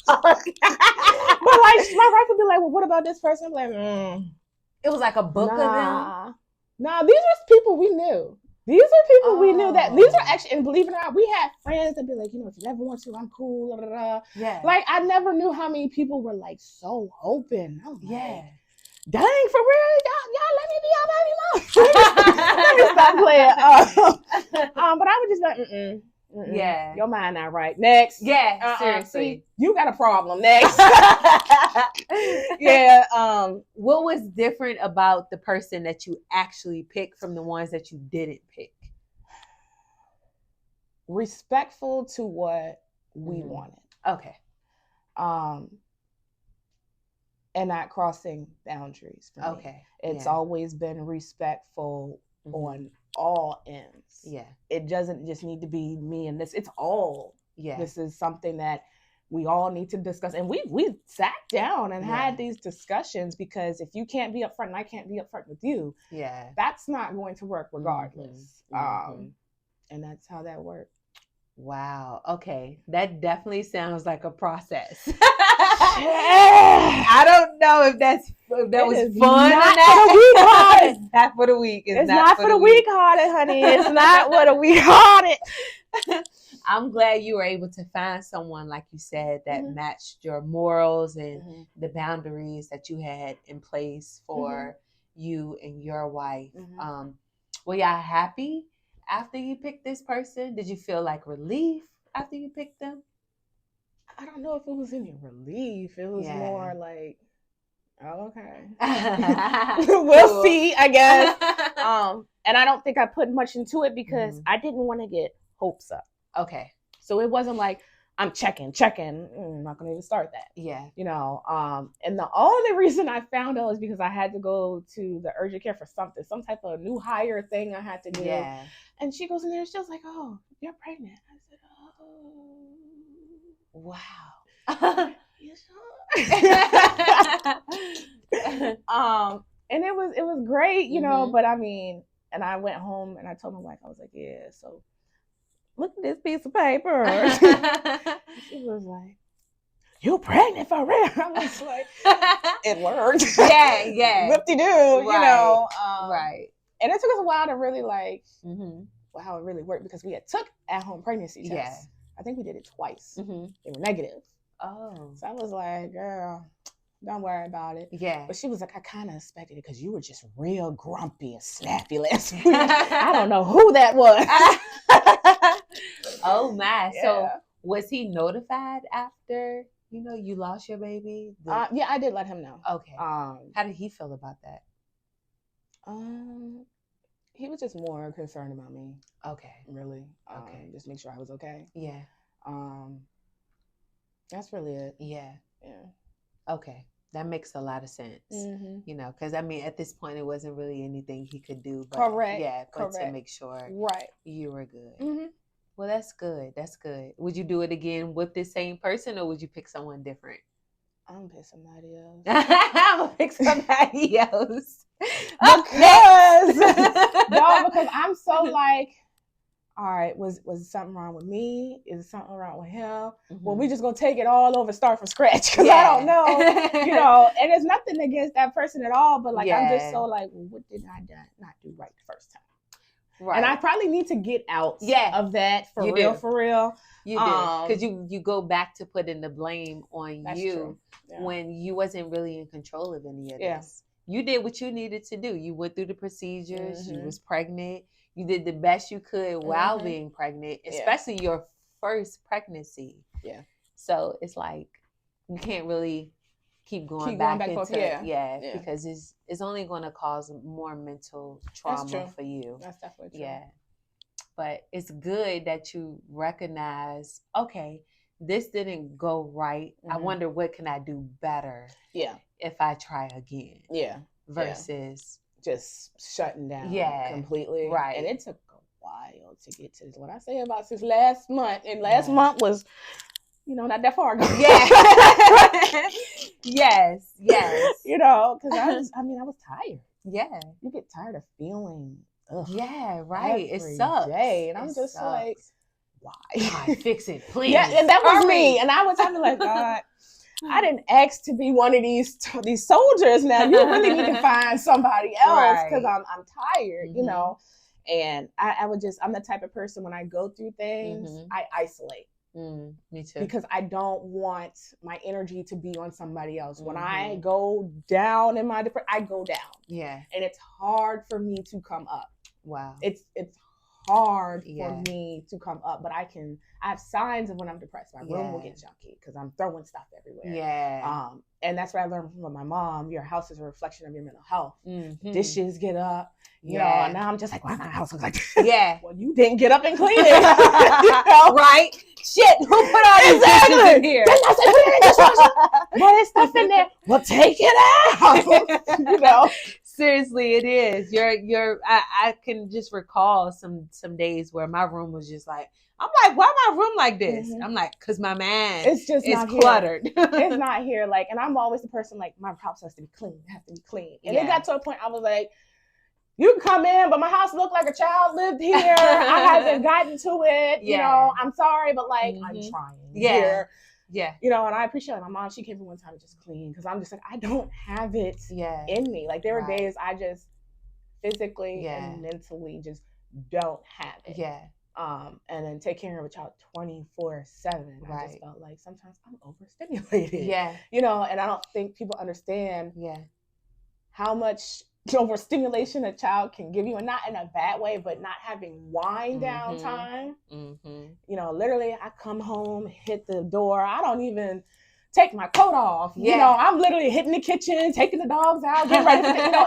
But like my wife would be like, well, what about this person? I'm like, It was like a book of them. Nah, these were people we knew. These are people we knew that these are actually, and believe it or not, we had friends that be like, you know, if you ever want to, I'm cool. Blah, blah, blah. Yeah. Like I never knew how many people were like so open. I'm like, dang, for real, y'all let me be your baby mom. Let me stop playing. But I would just like, yeah, your mind not right. Next, seriously, you got a problem. Next, what was different about the person that you actually picked from the ones that you didn't pick? Respectful to what we wanted. Okay. And not crossing boundaries. For me. It's always been respectful on all ends. Yeah. It doesn't just need to be me and this. It's all. Yeah. This is something that we all need to discuss. And we sat down and had these discussions, because if you can't be upfront and I can't be upfront with you, that's not going to work regardless. And that's how that worked. Wow. Okay. That definitely sounds like a process. I don't know if that was fun. Not for the weak-hearted. It's not for the weak-hearted, honey. It's not for the weak-hearted. I'm glad you were able to find someone, like you said, that matched your morals and the boundaries that you had in place for you and your wife. Were y'all happy after you picked this person? Did you feel like relief after you picked them? I don't know if it was any relief. It was more like, oh, okay. We'll see, I guess. And I don't think I put much into it because I didn't want to get hopes up. Okay. So it wasn't like I'm checking. I'm not going to even start that. Yeah. You know, and the only reason I found out is because I had to go to the urgent care for something, some type of new hire thing I had to do. Yeah. And she goes in there and she was like, oh, you're pregnant. I said, oh. Wow. You sure? And it was great, you know, but I mean, and I went home and I told my wife, I was like, yeah, so look at this piece of paper. She was like, you pregnant for real? I was like, it worked. Yeah. Whoop-de-doo, right. Right. And it took us a while to really like, how it really worked, because we had took at-home pregnancy tests. Yeah. I think we did it twice. They were negative. Oh. So I was like, girl, don't worry about it. Yeah. But she was like, I kind of expected it because you were just real grumpy and snappy last week. I don't know who that was. Oh, my. Yeah. So was he notified after, you lost your baby? Yeah, I did let him know. Okay. How did he feel about that? He was just more concerned about me. Okay. Really. Okay. Just make sure I was okay. Yeah. That's really it. Yeah. Okay. That makes a lot of sense. Because at this point, it wasn't really anything he could do. But, correct. Yeah, but correct. To make sure right. you were good. Well, that's good. That's good. Would you do it again with the same person, or would you pick someone different? I'm gonna pick somebody else. I'm gonna pick somebody else. Because I'm so like, all right, was something wrong with me? Is something wrong with him? Well, we just gonna take it all over, start from scratch, because I don't know, and it's nothing against that person at all, but like I'm just so like, well, what did I not do right the first time? Right. And I probably need to get out of that for real. You do. Because you go back to putting the blame on you when you wasn't really in control of any of this. You did what you needed to do. You went through the procedures. You was pregnant. You did the best you could while being pregnant, especially your first pregnancy. Yeah. So it's like you can't really keep going back into it. Because it's only going to cause more mental trauma for you. That's definitely true. Yeah. But it's good that you recognize, okay, this didn't go right. I wonder what can I do better if I try again. Yeah. Versus just shutting down completely. Right. And it took a while to get to this. What I say about since last month, and last month was, not that far ago. Yeah. yes. Because I was tired. Yeah. You get tired of feeling. Yeah, right. It sucks. Day. And I'm just like, why? God, fix it, please. Yeah, and that was me. And I was like, God, I didn't ask to be one of these soldiers. Now you really need to find somebody else, because I'm tired, And I'm the type of person, when I go through things, I isolate. Me too. Because I don't want my energy to be on somebody else. When I go down in my depression, I go down. Yeah. And it's hard for me to come up. Wow. It's hard for me to come up, but I have signs of when I'm depressed. My room will get junky because I'm throwing stuff everywhere. Yeah. And that's what I learned from my mom. Your house is a reflection of your mental health. Dishes get up, you know, and now I'm just like, why my house looks like this? Yeah. Well, you didn't get up and clean it. Right? Shit, who put all these dishes in here? Didn't I say put it in the dishwasher? Well, there's stuff in there. Well, take it out. Seriously, it is. I can just recall some days where my room was just like, I'm like, why my room like this? I'm like, because my man it's just is cluttered. It's not here. Like, and I'm always the person like, my house has to be clean. It has to be clean. And it got to a point I was like, you can come in, but my house looked like a child lived here. I haven't gotten to it. You know, I'm sorry, but like, I'm trying here. Yeah. You know, and I appreciate my mom. She came for one time to just clean, because I'm just like, I don't have it in me. Like, there were days I just physically and mentally just don't have it. Yeah. And then take care of a child 24/7. I just felt like sometimes I'm overstimulated. Yeah. You know, and I don't think people understand how much overstimulation a child can give you, and not in a bad way, but not having wind down time. You know, literally I come home, hit the door. I don't even take my coat off. You know, I'm literally hitting the kitchen, taking the dogs out, getting ready for the, you know,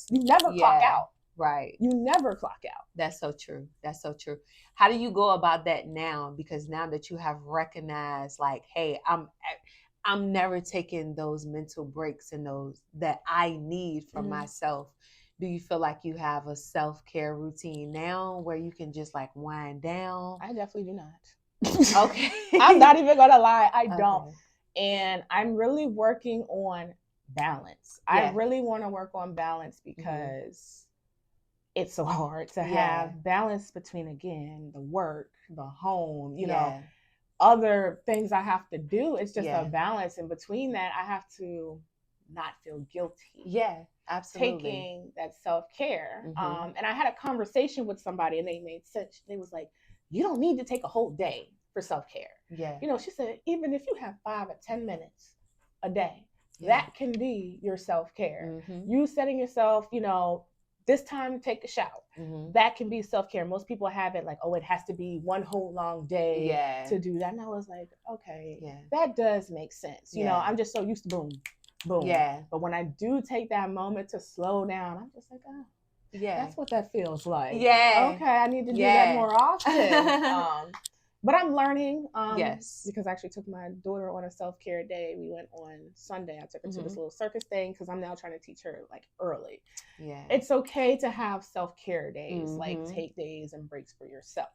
you never clock out. Right. You never clock out. That's so true. That's so true. How do you go about that now? Because now that you have recognized, like, hey, I'm never taking those mental breaks and those that I need for myself. Do you feel like you have a self-care routine now where you can just like wind down? I definitely do not. Okay. I'm not even gonna lie. I don't. And I'm really working on balance. I really want to work on balance, because it's so hard to have balance between, again, the work, the home, you know, other things I have to do. It's just a balance. And between that, I have to not feel guilty. Yeah, absolutely. Taking that self-care. And I had a conversation with somebody and they made sense. They was like, you don't need to take a whole day for self-care. Yeah. You know, she said, even if you have 5 or 10 minutes a day, that can be your self-care. You setting yourself, you know, this time to take a shower. That can be self-care. Most people have it like, oh, it has to be one whole long day to do that. And I was like, okay, that does make sense. You know, I'm just so used to boom. Yeah. But when I do take that moment to slow down, I'm just like, oh, that's what that feels like. Yeah. Okay, I need to do that more often. But I'm learning. Because I actually took my daughter on a self-care day. We went on Sunday. I took her to this little circus thing because I'm now trying to teach her like early. Yeah. It's okay to have self-care days, like take days and breaks for yourself.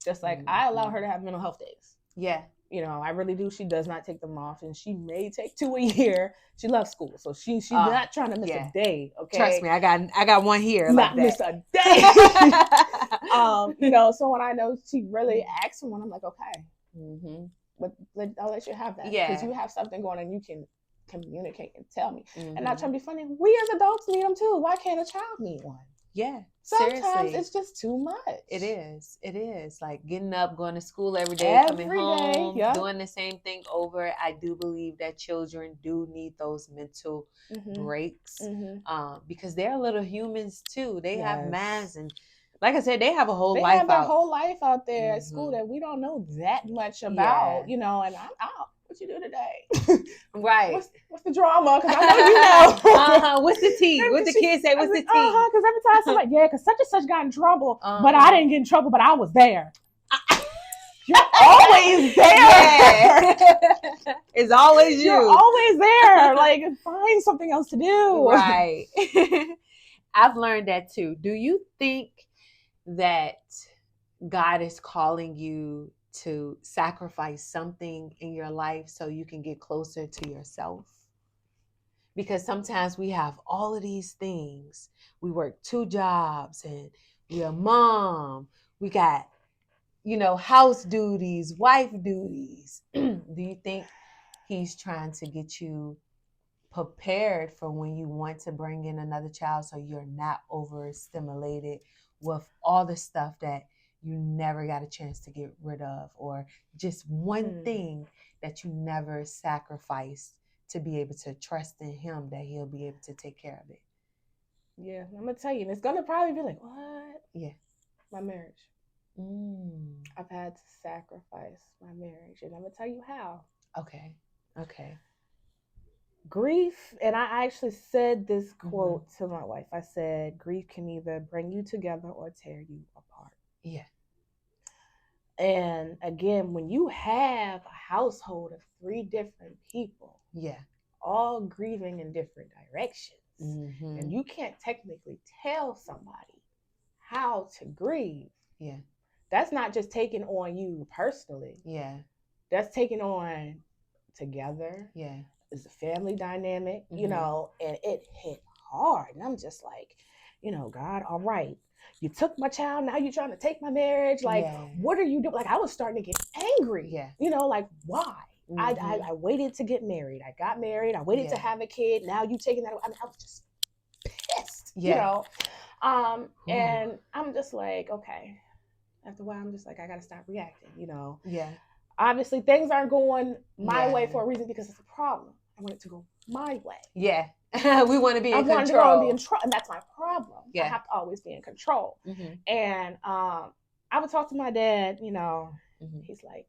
Just like I allow her to have mental health days. Yeah. You know, I really do. She does not take them off, and she may take 2 a year. She loves school, so she's not trying to miss a day. Okay, trust me, I got one here. Not like miss a day. You know, so when I know she really asks for one, I'm like, okay, but I'll let you have that. Because you have something going on, you can communicate and tell me, and not trying to be funny. We as adults need them too. Why can't a child need one? Yeah. Sometimes seriously. It's just too much. It is. It is. Like getting up, going to school every day, coming home, doing the same thing over. I do believe that children do need those mental breaks because they're little humans too. They have minds, and like I said, they have a whole life out. They have their whole life out there at school that we don't know that much about, you know, and I'm out. What you do today? Right. What's the drama? Because I know you know. What's the tea? What the kids say? What's the tea? Because every time somebody, because such and such got in trouble, but I didn't get in trouble, but I was there. You're always there. It's always you. You're always there. Like, find something else to do. Right. I've learned that too. Do you think that God is calling you to sacrifice something in your life so you can get closer to yourself? Because sometimes we have all of these things. We work 2 jobs and we're a mom. We got, you know, house duties, wife duties. Do you think he's trying to get you prepared for when you want to bring in another child so you're not overstimulated with all the stuff that you never got a chance to get rid of, or just one thing that you never sacrificed to be able to trust in him that he'll be able to take care of it? Yeah, I'm going to tell you, and it's going to probably be like, what? Yeah. My marriage. I've had to sacrifice my marriage, and I'm going to tell you how. Okay. Grief, and I actually said this quote to my wife. I said, grief can either bring you together or tear you apart. Yeah. And again, when you have a household of 3 different people, all grieving in different directions, and you can't technically tell somebody how to grieve. Yeah. That's not just taking on you personally. Yeah. That's taking on together. Yeah. It's a family dynamic, you know, and it hit hard. And I'm just like, you know, God, all right. You took my child, now you're trying to take my marriage. Like, what are you doing? Like, I was starting to get angry. Yeah. You know, like, why? I waited to get married. I got married. I waited to have a kid. Now you taking that. I mean, I was just pissed, you know. And I'm just like, okay. After a while, I'm just like, I got to stop reacting, you know. Yeah. Obviously, things aren't going my way for a reason because it's a problem. I want it to go my way. Yeah. We want to be in control. I want to be in control, and that's my problem. Yeah. I have to always be in control. And I would talk to my dad, you know, he's like,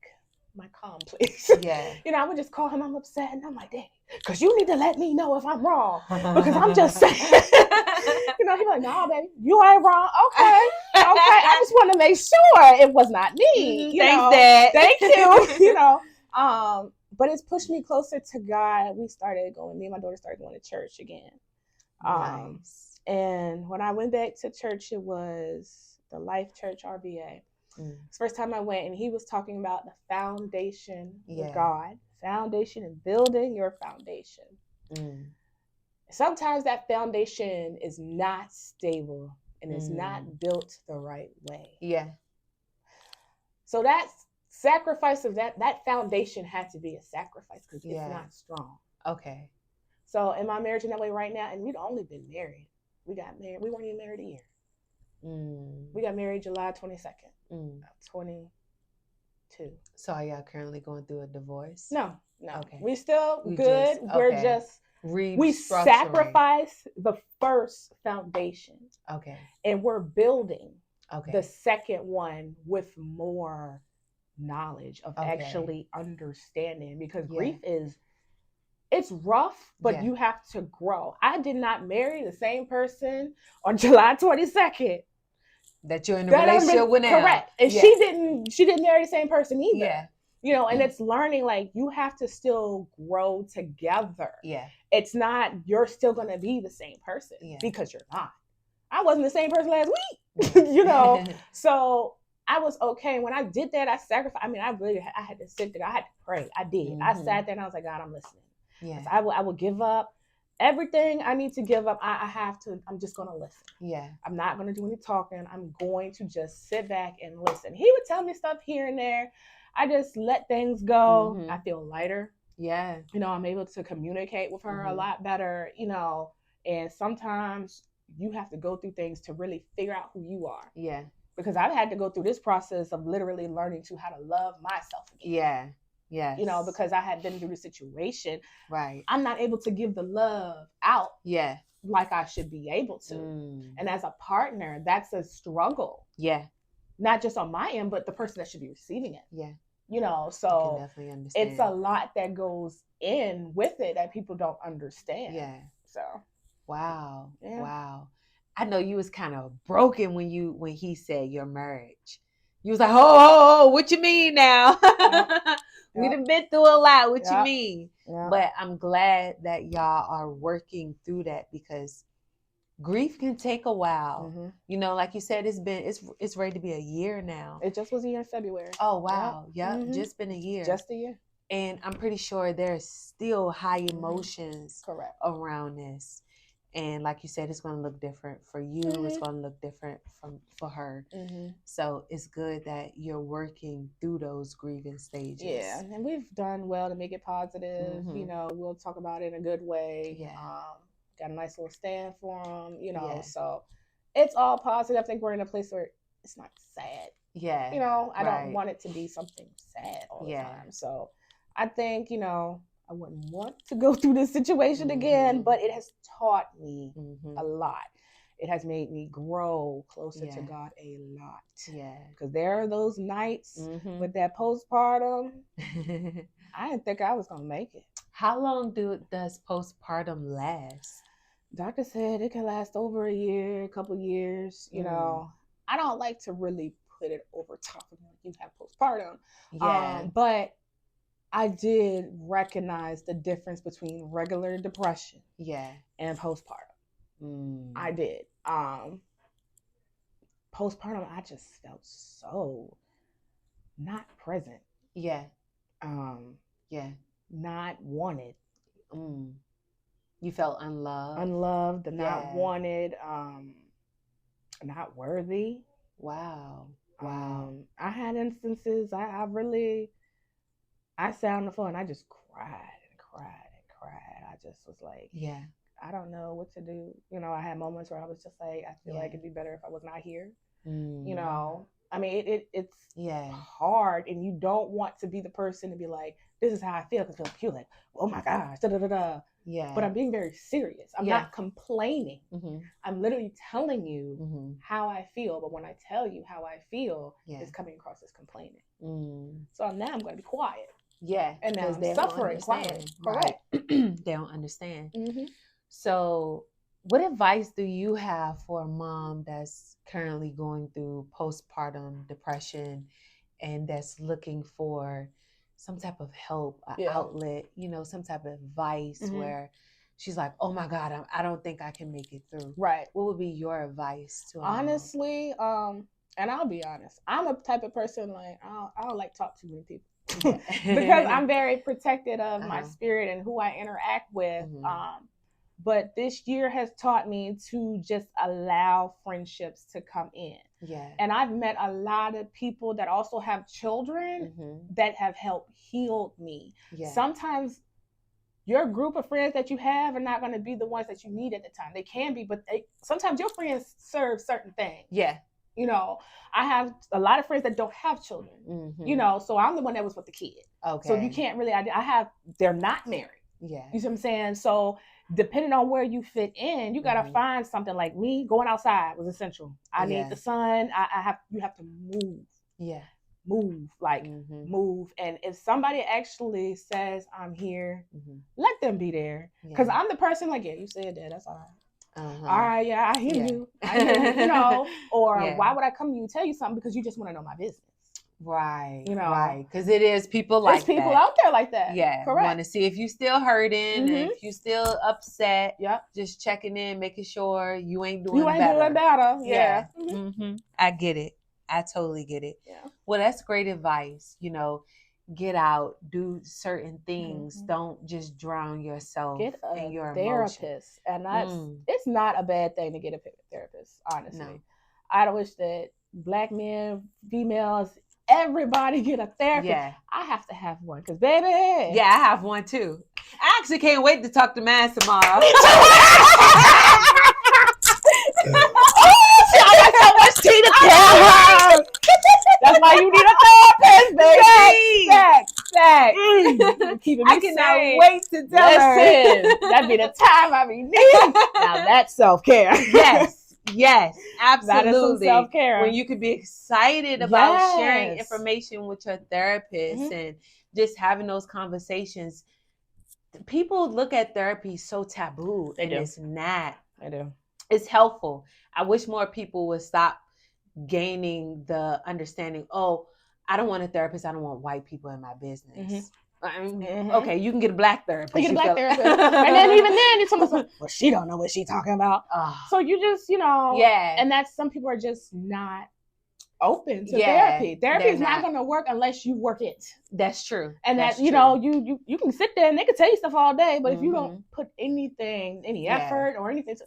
my calm, please. Yeah. You know, I would just call him, I'm upset, and I'm like, Daddy, because you need to let me know if I'm wrong, because I'm just saying. You know, he'd be like, nah, baby, you ain't wrong. Okay. I just want to make sure it was not me. Thanks, Dad. Thank you. You know, but it's pushed me closer to God. Me and my daughter started going to church again. Nice. And when I went back to church, it was the Life Church RBA. It's the first time I went, and he was talking about the foundation with God, foundation and building your foundation. Sometimes that foundation is not stable and is not built the right way. Yeah. So that sacrifice of that foundation had to be a sacrifice because it's not strong. Okay. So in my marriage in that way right now, and we'd only been married. We got married. We weren't even married a year. We got married July 22nd, 22. So are y'all currently going through a divorce? No. Okay. We still good. We sacrifice the first foundation. Okay. And we're building the second one with more knowledge of actually understanding, because grief it's rough, but you have to grow. I did not marry the same person on July 22nd. That you're in a relationship with now. Correct. And she didn't marry the same person either. Yeah. You know, and it's learning, like, you have to still grow together. Yeah. It's not, you're still going to be the same person because you're not. I wasn't the same person last week, you know? So I was okay. When I did that, I sacrificed. I mean, I had to sit there. I had to pray. I did. I sat there and I was like, God, I'm listening. Yeah. I will give up everything I need to give up. I have to, I'm just going to listen. Yeah. I'm not going to do any talking. I'm going to just sit back and listen. He would tell me stuff here and there. I just let things go. I feel lighter. Yeah. You know, I'm able to communicate with her a lot better, you know, and sometimes you have to go through things to really figure out who you are. Yeah. Because I've had to go through this process of literally learning how to love myself again. Yeah. Yeah. You know, because I had been through the situation. Right. I'm not able to give the love out. Yeah. Like I should be able to. And as a partner, that's a struggle. Yeah. Not just on my end, but the person that should be receiving it. Yeah. You know, so I can definitely understand. It's a lot that goes in with it that people don't understand. Yeah. So. Wow. Yeah. Wow. I know you was kind of broken when he said your marriage. You was like, oh, what you mean now? Yep. We done been through a lot. What you mean? Yep. But I'm glad that y'all are working through that, because grief can take a while. You know, like you said, it's ready to be a year now. It just was a year in February. Oh, wow. Yep. Just been a year. Just a year. And I'm pretty sure there's still high emotions correct around this. And like you said, it's going to look different for you. It's going to look different for her. So it's good that you're working through those grieving stages. Yeah, and we've done well to make it positive. You know, we'll talk about it in a good way. Yeah. Got a nice little stand for them, you know. So it's all positive. I think we're in a place where it's not sad. Yeah. You know, I don't want it to be something sad all the time. So I think, you know, I wouldn't want to go through this situation again, but it has taught me a lot. It has made me grow closer to God a lot. Yeah. Because there are those nights with that postpartum. I didn't think I was going to make it. How long does postpartum last? Doctor said it can last over a year, a couple years. You know, I don't like to really put it over top of you have postpartum. Yeah. But I did recognize the difference between regular depression and postpartum. I did. Postpartum, I just felt so not present. Yeah. Not wanted. You felt unloved. Unloved, not wanted, not worthy. Wow. I had instances, I sat on the phone and I just cried and cried and cried. I just was like, I don't know what to do. You know, I had moments where I was just like, I feel like it'd be better if I was not here. You know, I mean, it's hard, and you don't want to be the person to be like, this is how I feel, because you're like, oh my gosh, da-da-da-da. Yeah. But I'm being very serious. I'm not complaining. I'm literally telling you how I feel. But when I tell you how I feel, it's coming across as complaining. So now I'm going to be quiet. Yeah. And now I'm suffering quietly. Correct. They don't understand. So what advice do you have for a mom that's currently going through postpartum depression and that's looking for some type of help, an outlet, you know, some type of advice where she's like, oh my God, I don't think I can make it through. Right. What would be your advice to a honestly, and I'll be honest, I'm a type of person, like, I don't like talk to many people. Because I'm very protected of my spirit and who I interact with. but this year has taught me to just allow friendships to come in. Yeah. And I've met a lot of people that also have children that have helped heal me. Yeah. Sometimes your group of friends that you have are not going to be the ones that you need at the time. They can be, but sometimes your friends serve certain things. Yeah. You know, I have a lot of friends that don't have children, you know, so I'm the one that was with the kid. Okay. So you can't really, they're not married. Yeah. You see what I'm saying? So depending on where you fit in, you got to find something. Like me, going outside was essential. I need the sun. You have to move. Yeah. Move, move. And if somebody actually says I'm here, let them be there. Because I'm the person like, yeah, you said that, that's all right. All right, yeah, I hear you. I hear you, you know, or why would I come to you and tell you something? Because you just want to know my business. Right. You know, right. Because it is people like that. There's people out there like that. Yeah. Correct. Want to see if you still hurting, if you still upset. Yep. Just checking in, making sure you ain't doing better. Doing better. Yeah. I get it. I totally get it. Yeah. Well, that's great advice. You know, get out, do certain things. Don't just drown yourself in your therapist. Emotions. And it's not a bad thing to get a therapist, honestly. No. I wish that Black men, females, everybody get a therapist. Yeah. I have to have one because, baby. Yeah, I have one too. I actually can't wait to talk to Maz tomorrow. I got so much tea to tell. That's why you need a therapist, baby. Fact. Keeping me I cannot wait to tell her. That'd be the time I be needing. Now that's self-care. Yes, absolutely. That is some self-care. When you could be excited about sharing information with your therapist and just having those conversations. People look at therapy so taboo, and it's not. I do. It's helpful. I wish more people would stop gaining the understanding, oh, I don't want a therapist. I don't want white people in my business. Okay, you can get a Black therapist. You get a Black therapist. And then even then, it's almost like, well, she don't know what she's talking about. So you just, you know. Yeah. And that's, some people are just not open to therapy. Therapy is not going to work unless you work it. That's true. And that's you know, you can sit there and they can tell you stuff all day, but if you don't put any effort or anything to,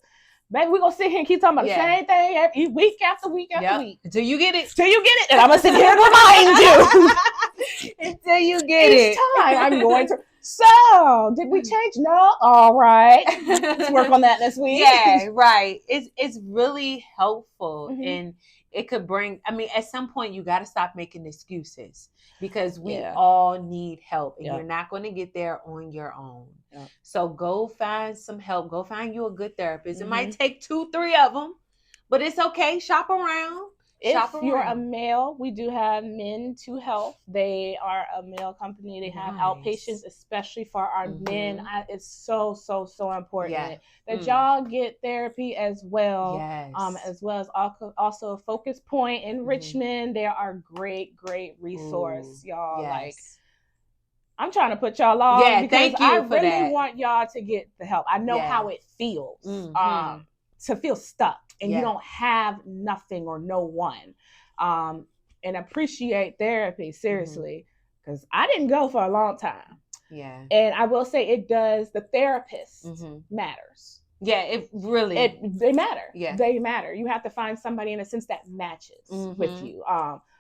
baby, we're going to sit here and keep talking about the same thing every week after week after week. Until you get it. And I'm going to sit here and remind you. Until you get Each time I'm going to. So, did we change? No? All right. Let's work on that next week. Yeah, right. It's really helpful. And it could bring, I mean, at some point you got to stop making excuses because we all need help and you're not going to get there on your own. So go find some help. Go find you a good therapist. It might take 2-3 of them, but it's okay. Shop around. If you're a male, we do have Men to Health. They are a male company. They have outpatients, especially for our men. It's so important that y'all get therapy as well. As well as also Focus Point in Richmond. They are great resource, y'all. Like, I'm trying to put y'all on because I really want y'all to get the help. I know how it feels to feel stuck and you don't have nothing or no one. And appreciate therapy, seriously, because I didn't go for a long time. Yeah. And I will say it does, the therapist matters. Yeah, it really. They matter. Yeah. They matter. You have to find somebody in a sense that matches with you.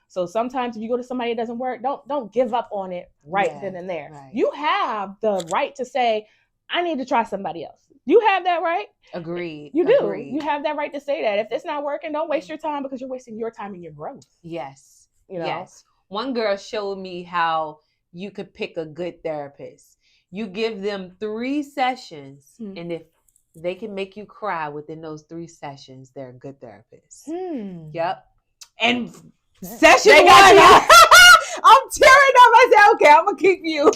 So sometimes if you go to somebody that doesn't work, don't give up on it then and there. Right. You have the right to say, I need to try somebody else. You have that right. Agreed. You do. Agreed. You have that right to say that. If it's not working, don't waste your time because you're wasting your time and your growth. Yes. You know? Yes. One girl showed me how you could pick a good therapist. You give them 3 sessions, and if they can make you cry within those 3 sessions, they're a good therapist. Yep. And session 1, I'm tearing up. I said, okay, I'm going to keep you.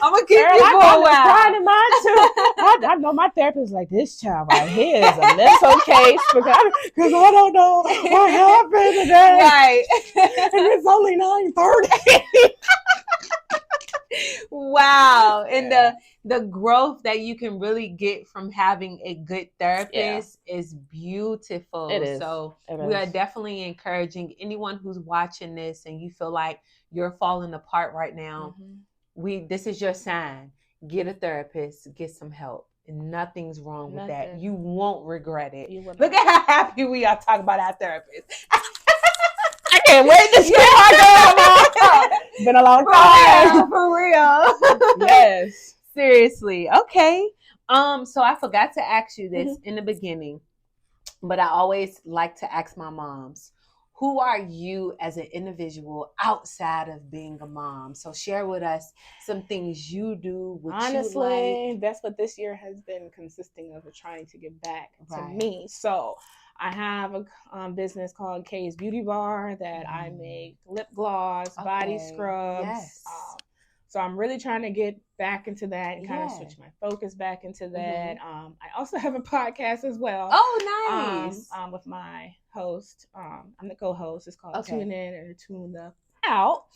I'm going to keep you for a while. Crying in mine too. I know my therapist is like, this child right here is a mental case because I don't know what happened today. Right. And it's only 9:30. Wow. And the growth that you can really get from having a good therapist is beautiful. It is. So we are definitely encouraging anyone who's watching this and you feel like you're falling apart right now. This is your sign. Get a therapist, get some help. Nothing's wrong with that. You won't regret it. Look at how happy we are talking about our therapist. I can't wait to see my girl. Been a long time. For real. Yes. Seriously. Okay. So I forgot to ask you this in the beginning, but I always like to ask my moms, who are you as an individual outside of being a mom? So share with us some things you do. Honestly, you like. That's what this year has been consisting of trying to give back to me. So I have a business called K's Beauty Bar that I make lip gloss, body scrubs. Yes. So I'm really trying to get back into that and kind of switch my focus back into that. I also have a podcast as well. Oh, nice. With my host. I'm the co-host. It's called Tune In or Tune the Out.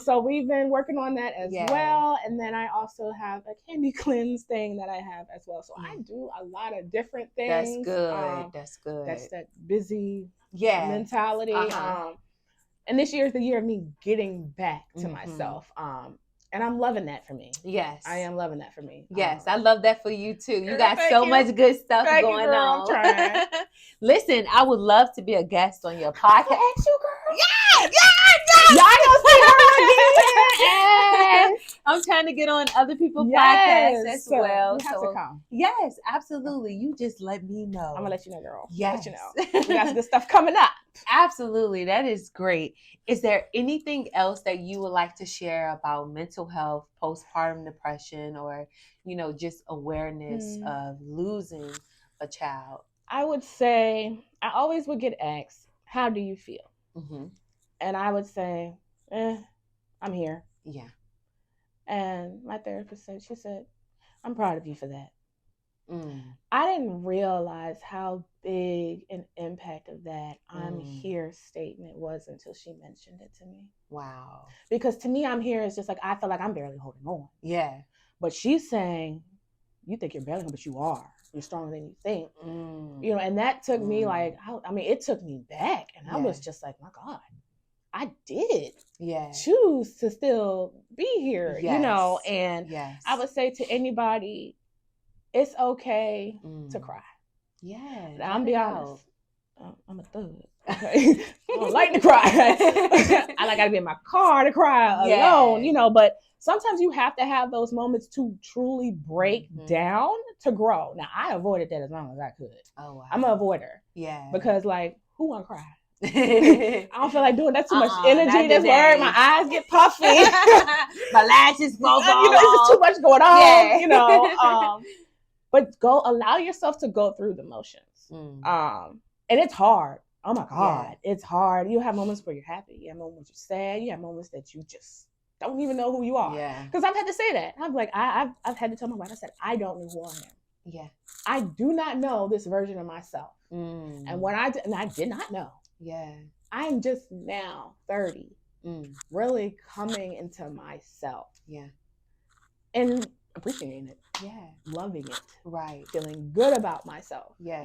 So we've been working on that as well. And then I also have a candy cleanse thing that I have as well. So I do a lot of different things. That's good. That's that busy mentality. And this year is the year of me getting back to myself. And I'm loving that for me. Yes. I am loving that for me. Yes, I love that for you too. You got so much good stuff going on. I'm trying. Listen, I would love to be a guest on your podcast. You, girl. Yeah. Y'all gonna see her again. I'm trying to get on other people's podcasts as well. You have to come. Yes, absolutely. You just let me know. I'm gonna let you know, girl. Yes. Let you know. We got some good stuff coming up. Absolutely. That is great. Is there anything else that you would like to share about mental health, postpartum depression, or, just awareness of losing a child? I would say, I always would get asked, how do you feel? And I would say, I'm here. Yeah. And my therapist said, I'm proud of you for that. I didn't realize how big an impact of that I'm here statement was until she mentioned it to me. Wow. Because to me, I'm here is just like, I feel like I'm barely holding on. Yeah. But she's saying, you think you're barely, but you are. You're stronger than you think. And that took me it took me back. And I was just like, my God, I did choose to still be here, and I would say to anybody, it's okay to cry. Yeah. I'm be honest. I'm a thug. Okay? I don't like to cry. I gotta be in my car to cry alone, but sometimes you have to have those moments to truly break down to grow. Now, I avoided that as long as I could. Oh, wow. I'm an avoider. Yeah. Because, who wanna cry? I don't feel like doing that. Too much energy. That's where my eyes get puffy. My lashes fall off. It's just too much going on. But allow yourself to go through the motions. And it's hard. Oh my God, it's hard. You have moments where you're happy. You have moments you're sad. You have moments that you just don't even know who you are. Yeah. Because I've had to say that. I'm like, I've had to tell my wife. I said, I don't know who I am. Yeah. I do not know this version of myself. And when I did not know. Yeah. I'm just now 30, really coming into myself. Yeah. And appreciating it. Yeah. Loving it. Right. Feeling good about myself. Yeah.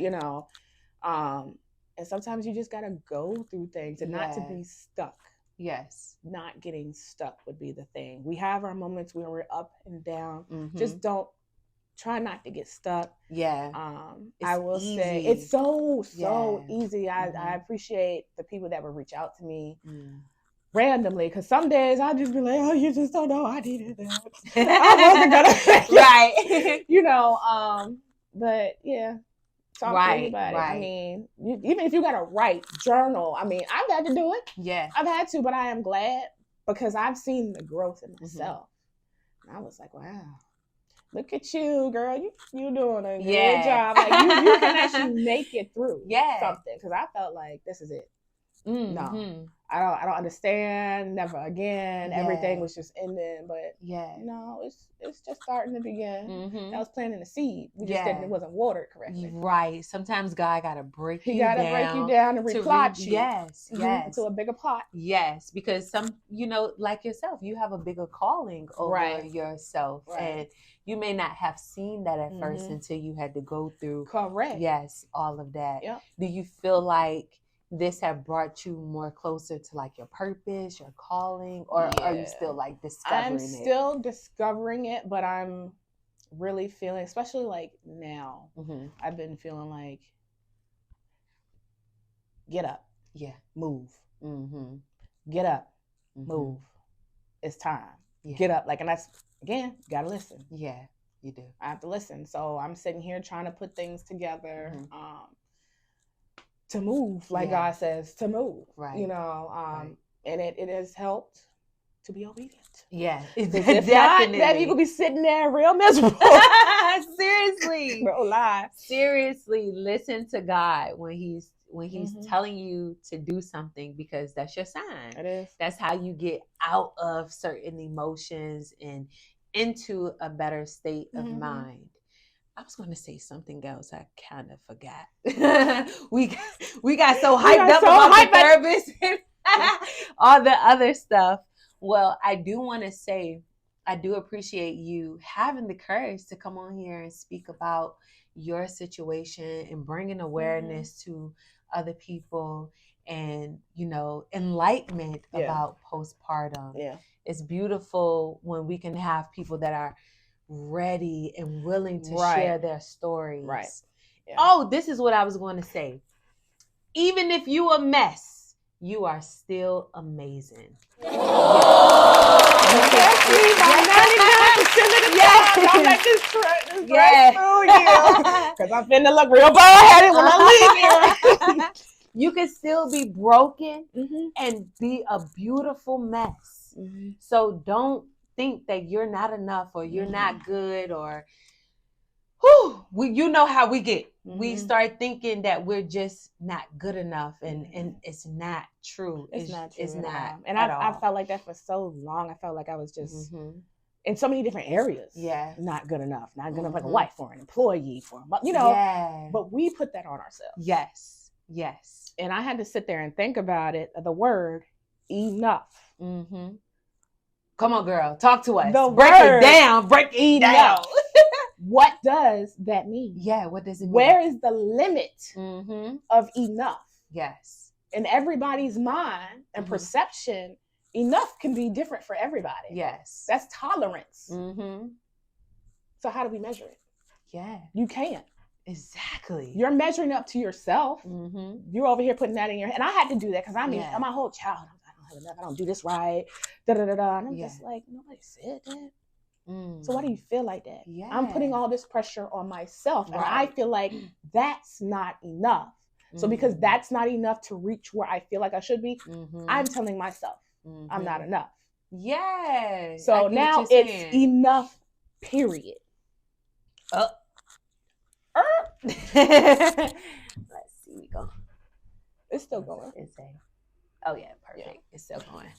And sometimes you just got to go through things and not to be stuck. Yes. Not getting stuck would be the thing. We have our moments where we're up and down. Just try not to get stuck. Yeah. I will say it's so easy. I appreciate the people that will reach out to me randomly, because some days I'll just be like, oh, you just don't know I needed that. I wasn't gonna but yeah. Talk to anybody. Right. I mean, even if you got to write, journal. I mean, I've had to do it. Yeah. I've had to, but I am glad because I've seen the growth in myself. And I was like, wow. Look at you, girl. You doing a good job. Like you can actually make it through something. Because I felt like this is it. No, I don't understand. Never again. Everything was just ending. But it's just starting to begin. That was planting a seed. We just didn't. It wasn't watered correctly. Right. Sometimes God gotta break you down. He gotta break you down and replot you. Yes. Into a bigger plot. Yes, because some, like yourself, you have a bigger calling over yourself, and you may not have seen that at first until you had to go through. Correct. Yes, all of that. Yep. Do you feel like this have brought you more closer to like your purpose, your calling, or are you still like discovering it? I'm still discovering it, but I'm really feeling, especially like now, I've been feeling like, get up, move, get up, move. It's time. Get up. Like, and that's, again, you gotta listen. Yeah, you do. I have to listen. So I'm sitting here trying to put things together to move, like God says, to move. Right. You know, and it has helped to be obedient. Yeah, if not, then you could be sitting there real miserable. Seriously. No lie. Seriously, listen to God when He's telling you to do something, because that's your sign. It is. That's how you get out of certain emotions and into a better state of mind. I was going to say something else. I kind of forgot. we got so hyped up about the therapist and all the other stuff. Well, I do want to say, I do appreciate you having the courage to come on here and speak about your situation and bringing awareness to other people and, you know, enlightenment about postpartum. Yeah. It's beautiful when we can have people that are ready and willing to share their stories. Right. Yeah. Oh, this is what I was going to say. Even if you a mess, you are still amazing. I'm like this through you because I'm finna look real bald-headed when I leave here. You can still be broken and be a beautiful mess. So don't think that you're not enough or you're not good or you know how we get. We start thinking that we're just not good enough, and it's not true. It's not true. It's not. And I felt like that for so long. I felt like I was just in so many different areas. Yeah. Not good enough. Not good enough like a wife or an employee for, you know. Yeah. But we put that on ourselves. Yes. Yes. And I had to sit there and think about it. The word enough. Come on, girl. Talk to us. Break it down. Break it down. What does that mean? Yeah, what does it mean? Where is the limit of enough? Yes. In everybody's mind and perception, enough can be different for everybody. Yes. That's tolerance. So how do we measure it? Yeah. You can't. Exactly. You're measuring up to yourself. You're over here putting that in your head. And I had to do that because my whole childhood, I don't have enough. I don't do this right. And I'm just like, nobody said that. So why do you feel like that? Yeah. I'm putting all this pressure on myself, and I feel like that's not enough. So because that's not enough to reach where I feel like I should be, I'm telling myself I'm not enough. Yeah. So now it's enough, period. Let's see, we go. It's still going. Oh yeah, perfect. Yeah. It's still going.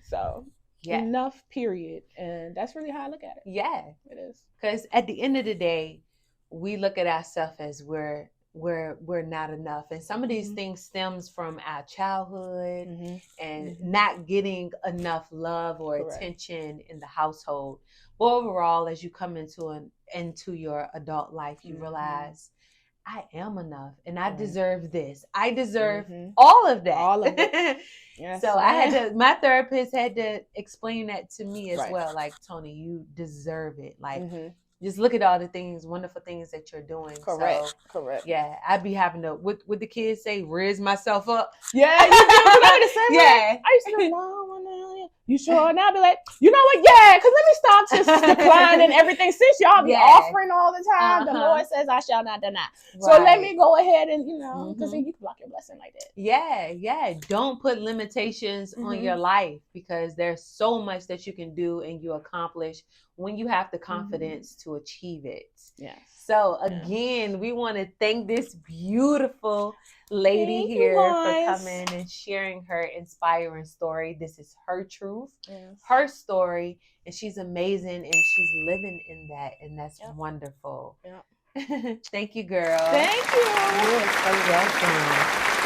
So enough, period. And that's really how I look at it. Yeah, it is. Because at the end of the day, we look at ourselves as we're not enough, and some of these things stems from our childhood and not getting enough love or attention in the household. But overall, as you come into your adult life, you realize I am enough, and I deserve this. I deserve all of that. All of it. Yes, so my therapist had to explain that to me as well. Like, Tony, you deserve it. Like, just look at all the things, wonderful things that you're doing. Correct. Yeah, I'd be having to, what the kids say, raise myself up. Yeah, you the same way. I used to be, Mom, you sure? And I'll be like, you know what? Yeah, because let me stop just declining everything. Since y'all be offering all the time, the Lord says, I shall not deny. Right. So let me go ahead and, because then you can block your blessing like that. Yeah. Don't put limitations on your life, because there's so much that you can do and you accomplish when you have the confidence to achieve it. Yes. So again, we want to thank this beautiful lady here for coming and sharing her inspiring story. This is her truth, her story, and she's amazing, and she's living in that, and that's wonderful. Thank you, girl. Thank you. You're so welcome.